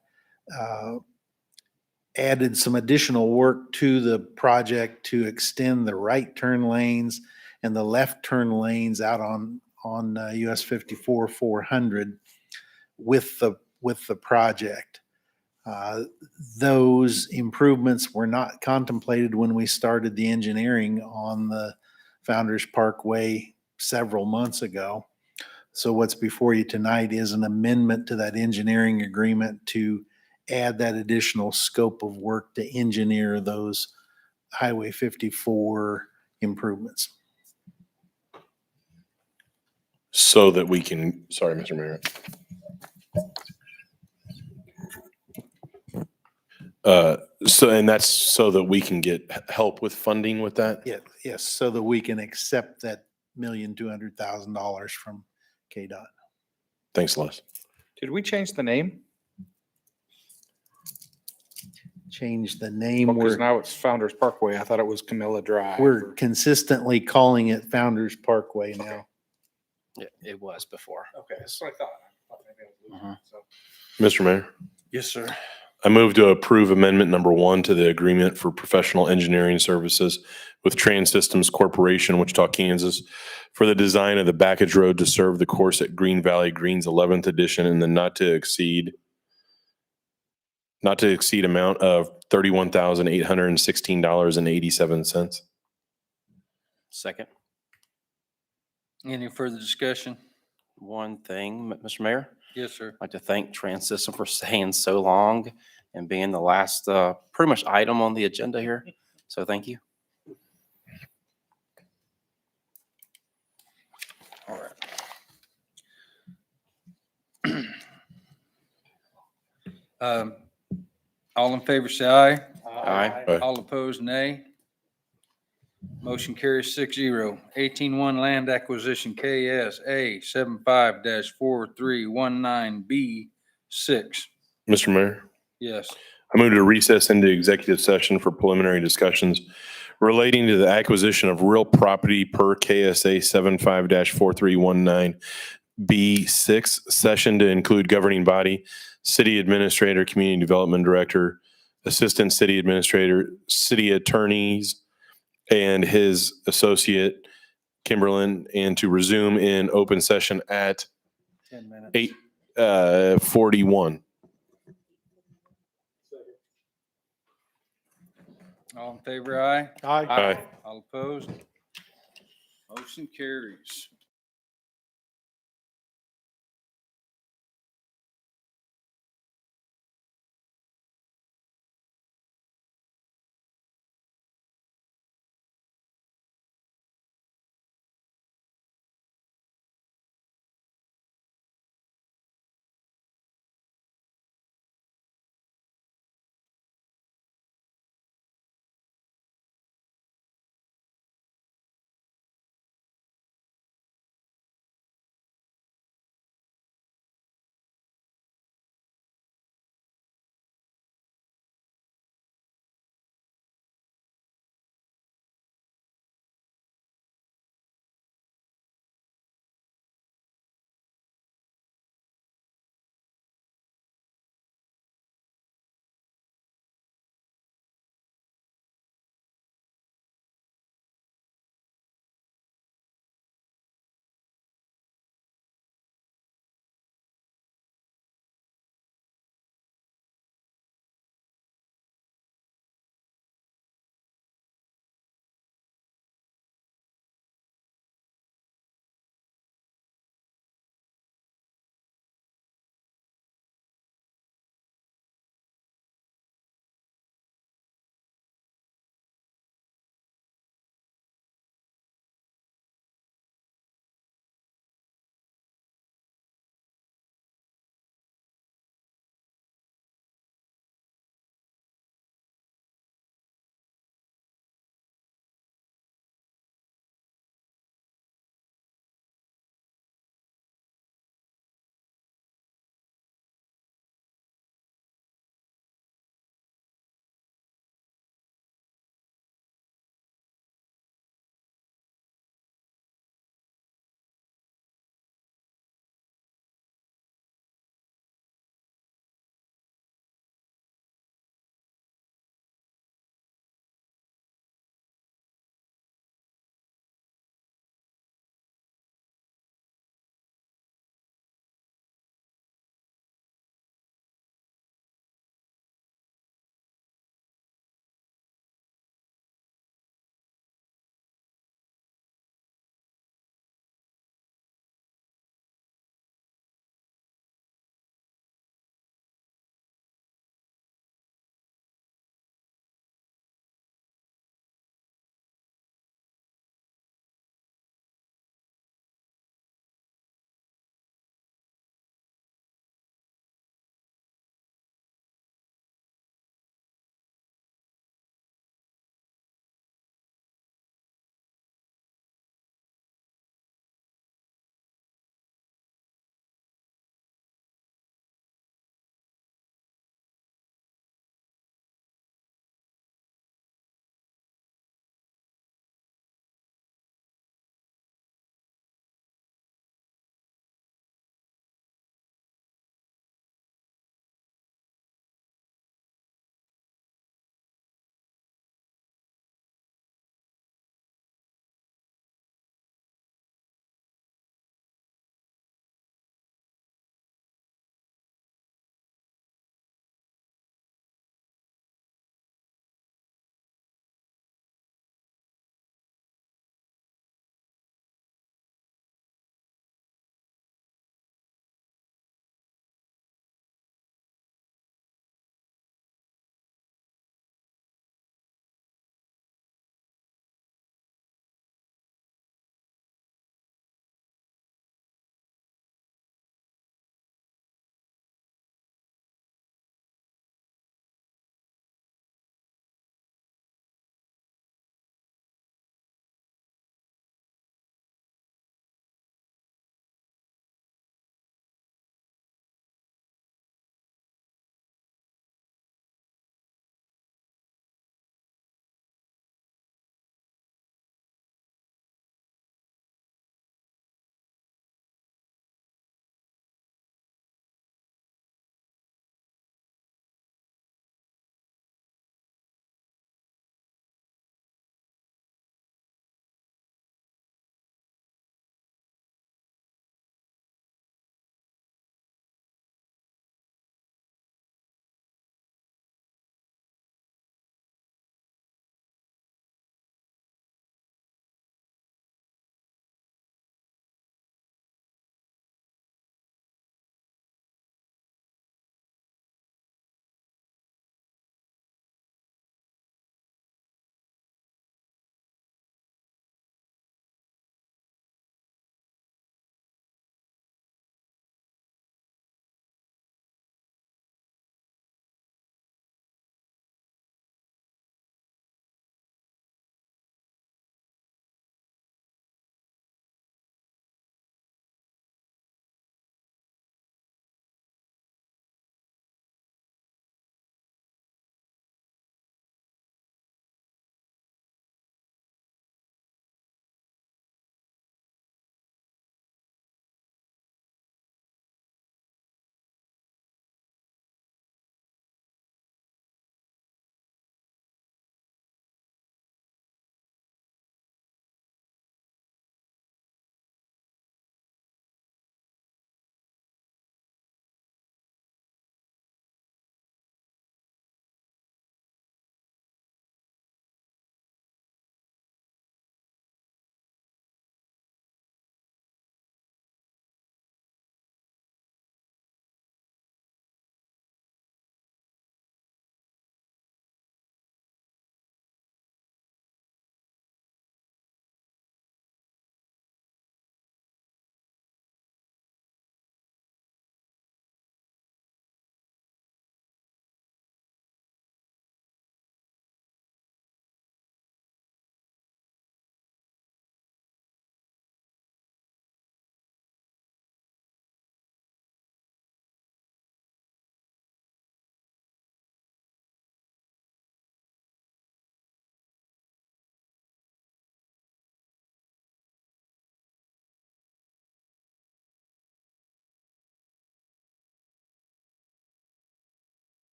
added some additional work to the project to extend the right turn lanes and the left turn lanes out on US 54 400 with the project. Those improvements were not contemplated when we started the engineering on the Founders Parkway several months ago. So what's before you tonight is an amendment to that engineering agreement to add that additional scope of work to engineer those Highway 54 improvements. So that we can, sorry, Mr. Mayor. And that's so that we can get help with funding with that? Yeah, yes, so that we can accept that $1,200,000 from KDOT. Thanks, Les. Did we change the name? changed the name. Because now it's Founder's Parkway. I thought it was Camilla Drive. We're consistently calling it Founder's Parkway now. It was before. Okay, that's what I thought. Mr. Mayor, Yes, sir. I move to approve amendment number 1 to the agreement for professional engineering services with Trans Systems Corporation, Wichita, Kansas, for the design of the Backage Road to serve the course at Green Valley Greens 11th edition and the not to exceed amount of $31,816.87. Second. Any further discussion? One thing, Mr. Mayor, Yes, sir. I'd like to thank Trans System for staying so long and being the last, pretty much item on the agenda here. So thank you. All right. All in favor, say aye. Aye. Aye. All opposed, nay. Motion carries 6-0. 18-1 land acquisition KSA 75-4319B6. Mr. Mayor, Yes. I move to recess into executive session for preliminary discussions relating to the acquisition of real property per KSA 75-4319B6, session to include governing body, city administrator, community development director, assistant city administrator, city attorneys, and his associate, Kimberlin, and to resume in open session at 10 minutes. 8:41. All in favor, aye. Aye. All opposed? Motion carries.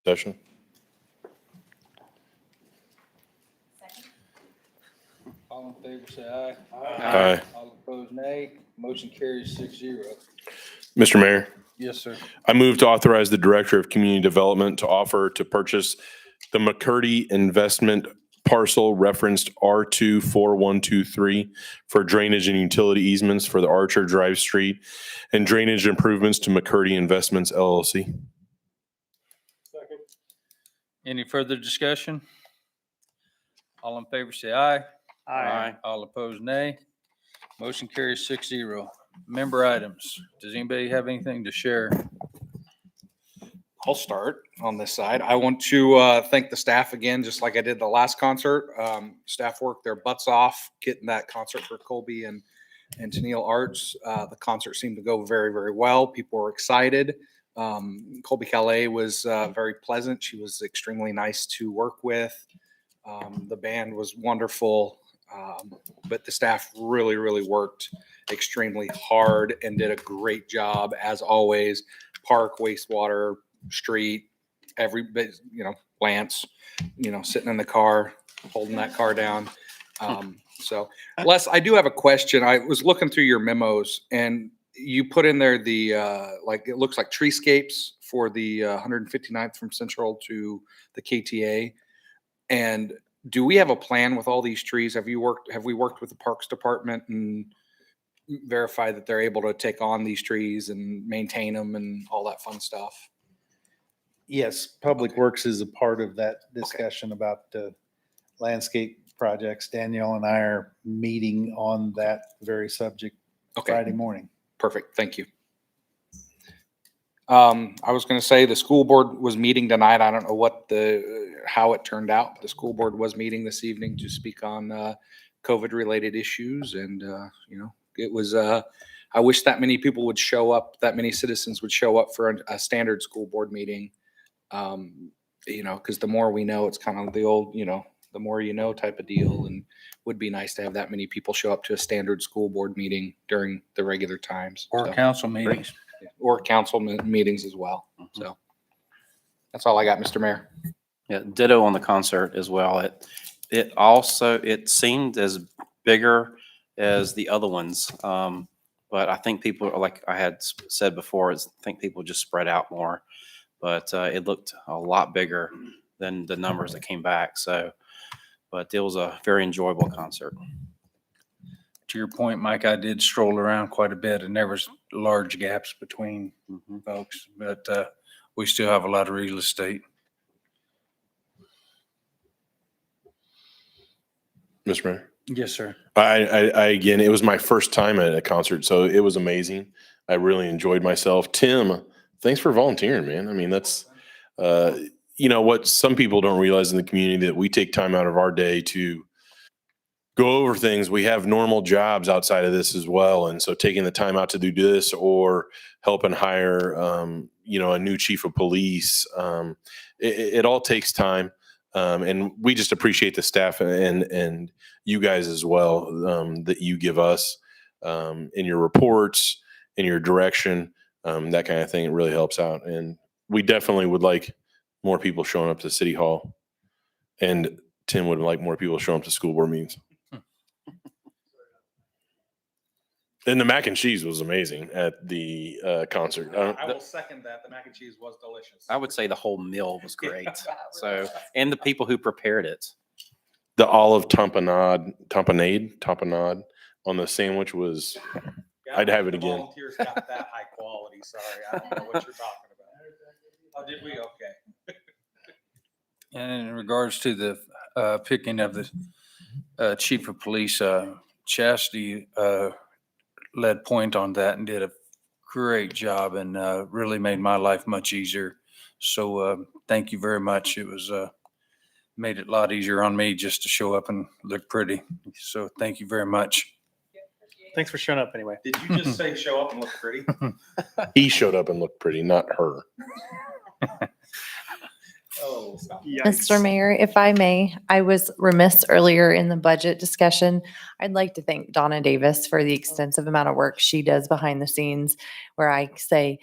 Session. All in favor, say aye. Aye. All opposed, nay. Motion carries 6-0. Mr. Mayor, Yes, sir. I move to authorize the Director of Community Development to offer to purchase the McCurdy investment parcel referenced R24123 for drainage and utility easements for the Archer Drive Street and drainage improvements to McCurdy Investments LLC. Any further discussion? All in favor, say aye. Aye. All opposed, nay. Motion carries 6-0. Member items. Does anybody have anything to share? I'll start on this side. I want to thank the staff again, just like I did the last concert. Staff worked their butts off getting that concert for Colby and Tennille Arts. The concert seemed to go very, very well. People were excited. Colby Calais was very pleasant. She was extremely nice to work with. The band was wonderful. But the staff really, really worked extremely hard and did a great job as always. Park, wastewater, street, every bit, Lance, sitting in the car, holding that car down. So Les, I do have a question. I was looking through your memos and you put in there the, it looks like treescapes for the 159th from Central to the KTA. And do we have a plan with all these trees? Have we worked with the Parks Department and verified that they're able to take on these trees and maintain them and all that fun stuff? Yes, Public Works is a part of that discussion about landscape projects. Danielle and I are meeting on that very subject Friday morning. Perfect. Thank you. I was going to say the school board was meeting tonight. I don't know how it turned out. But the school board was meeting this evening to speak on COVID related issues. And, it was, I wish that many people would show up, that many citizens would show up for a standard school board meeting. Because the more we know, it's kind of the old, the more you know type of deal. And would be nice to have that many people show up to a standard school board meeting during the regular times. Or So, council meetings. or council meetings as well. So that's all I got, Mr. Mayor. Yeah, ditto on the concert as well. It seemed as bigger as the other ones. But I think people, like I had said before, I think people just spread out more. But it looked a lot bigger than the numbers that came back. So, but it was a very enjoyable concert. To your point, Mike, I did stroll around quite a bit and there was large gaps between folks, but we still have a lot of real estate. Mr. Mayor. Yes, sir. Again, it was my first time at a concert, so it was amazing. I really enjoyed myself. Tim, thanks for volunteering, man. I mean, that's, what some people don't realize in the community, that we take time out of our day to go over things. We have normal jobs outside of this as well. And so taking the time out to do this or helping hire, a new chief of police, it all takes time. And we just appreciate the staff and you guys as well, that you give us in your reports, in your direction, that kind of thing. It really helps out. And we definitely would like more people showing up to City Hall. And Tim would like more people showing up to school board meetings. And the mac and cheese was amazing at the concert. I will second that. The mac and cheese was delicious. I would say the whole meal was great. So, and the people who prepared it. The olive tamponade on the sandwich was, I'd have it again. Volunteers got that high quality. Sorry, I don't know what you're talking about. Oh, did we? Okay. And in regards to the picking of the chief of police, Chastity led point on that and did a great job and really made my life much easier. So thank you very much. It was made it a lot easier on me just to show up and look pretty. So thank you very much. Thanks for showing up anyway. Did you just say show up and look pretty? He showed up and looked pretty, not her. Oh, stop. Mr. Mayor, if I may, I was remiss earlier in the budget discussion. I'd like to thank Donna Davis for the extensive amount of work she does behind the scenes, where I say,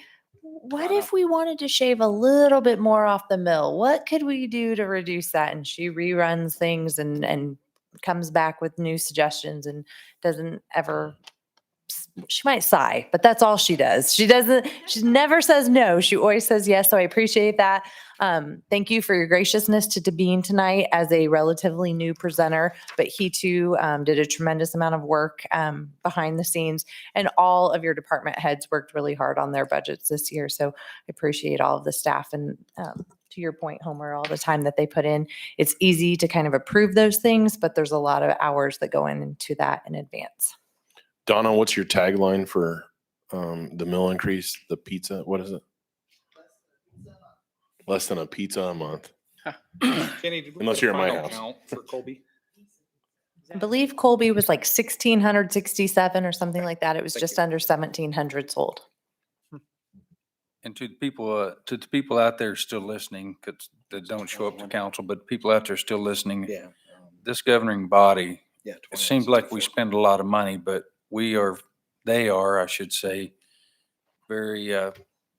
what if we wanted to shave a little bit more off the mill? What could we do to reduce that? And she reruns things and comes back with new suggestions and doesn't ever, she might sigh, but that's all she does. She never says no. She always says yes. So I appreciate that. Thank you for your graciousness to Devine tonight as a relatively new presenter, but he too did a tremendous amount of work behind the scenes, and all of your department heads worked really hard on their budgets this year. So I appreciate all of the staff, and to your point, Homer, all the time that they put in. It's easy to kind of approve those things, but there's a lot of hours that go into that in advance. Donna, what's your tagline for the mill increase, the pizza? What is it? Less than a pizza a month. Kenny, did we Unless get a you're at my final house. count for Colby? I believe Colby was like 1,667 or something like that. It was just under 1,700 sold. And to the people out there still listening, that don't show up to council, but people out there still listening. Yeah. This governing body, Yeah. it seems like we spend a lot of money, but they are, I should say, very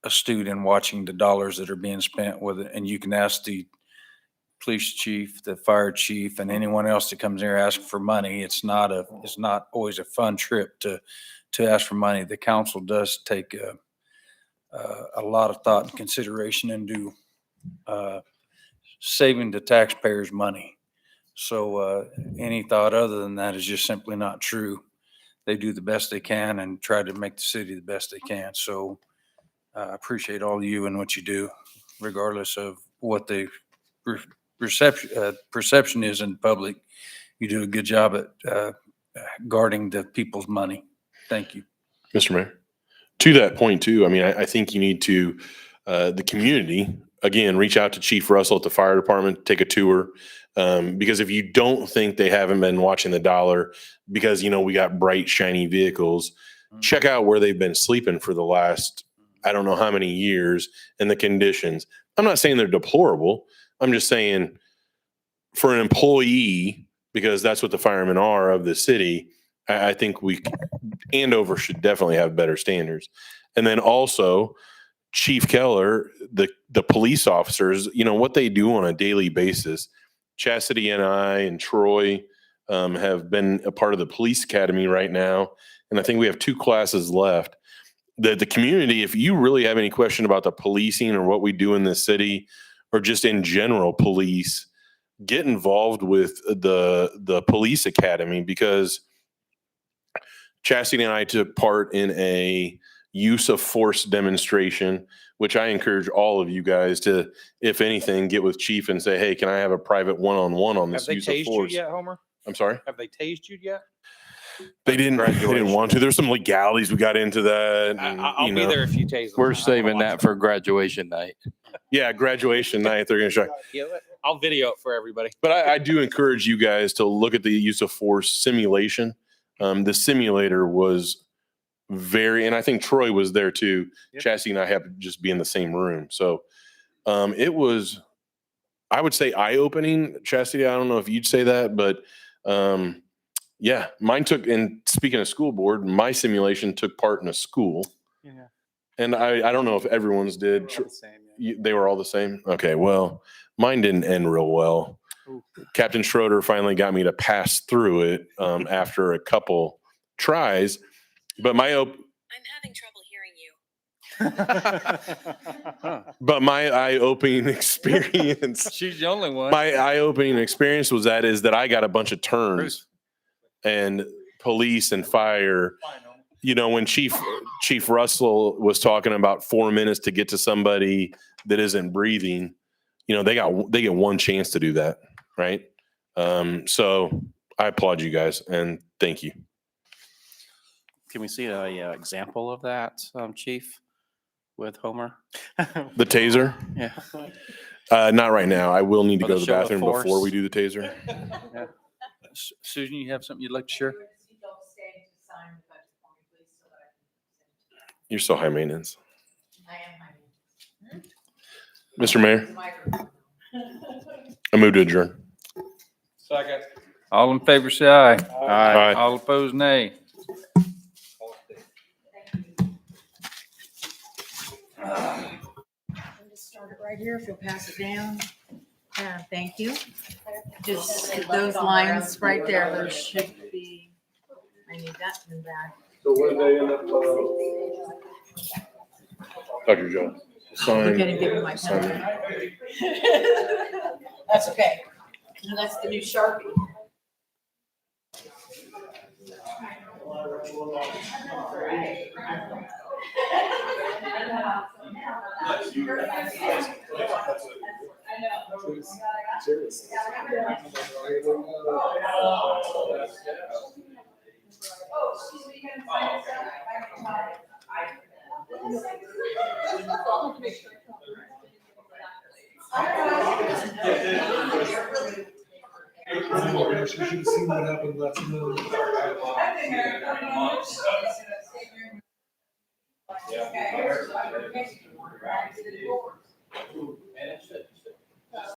astute in watching the dollars that are being spent with it. And you can ask the police chief, the fire chief, and anyone else that comes there asking for money. It's not always a fun trip to ask for money. The council does take a lot of thought and consideration into saving the taxpayers' money. So any thought other than that is just simply not true. They do the best they can and try to make the city the best they can. So I appreciate all of you and what you do, regardless of what the perception is in public. You do a good job at guarding the people's money. Thank you. Mr. Mayor, to that point too, I mean, I think you need to, the community, again, reach out to Chief Russell at the fire department, take a tour. Because if you don't think they haven't been watching the dollar because, we got bright, shiny vehicles, check out where they've been sleeping for the last, I don't know how many years, and the conditions. I'm not saying they're deplorable. I'm just saying for an employee, because that's what the firemen are of the city, I think Andover should definitely have better standards. And then also Chief Keller, the police officers, what they do on a daily basis. Chastity and I and Troy have been a part of the police academy right now. And I think we have 2 classes left. The community, if you really have any question about the policing or what we do in this city, or just in general police, get involved with the police academy, because Chastity and I took part in a use of force demonstration, which I encourage all of you guys to, if anything, get with Chief and say, hey, can I have a private one-on-one on this use of force? Homer? I'm sorry? Have they tased you yet? They didn't want to. There's some legalities. We got into that. And, I'll be there if you tase them. We're saving that for graduation night. Yeah, graduation night. They're going to try. I'll video it for everybody. But I do encourage you guys to look at the use of force simulation. The simulator was and I think Troy was there too. Yep. Chastity and I happened to just be in the same room. So it was, I would say, eye-opening. Chastity, I don't know if you'd say that, but yeah, mine took, and speaking of school board, my simulation took part in a school. Yeah. And I don't know if everyone's did. They were all the same? Okay, well, mine didn't end real well. Captain Schroeder finally got me to pass through it after a couple tries. But I'm having trouble hearing you. But my eye-opening experience. She's the only one. My eye-opening experience is that I got a bunch of turns, and police and fire. When Chief Russell was talking about 4 minutes to get to somebody that isn't breathing, they get one chance to do that, right? So I applaud you guys and thank you. Can we see a example of that, Chief, with Homer? The taser? Yeah. Not right now. I will need to Or go the to the show of bathroom force. before we do the taser. Yeah. Susan, you have something you'd like to share? You're so high maintenance. Mr. Mayor, I move to adjourn. Second. All in favor, say aye. Aye. All opposed, nay. right here, if you'll pass it down. Thank you. Just those lines right there, those should be, I need that in the back. So what did they end up, Dr. Jones. You're gonna give me my pen. That's okay. No, that's the new Sharpie. You should have seen what happened last night.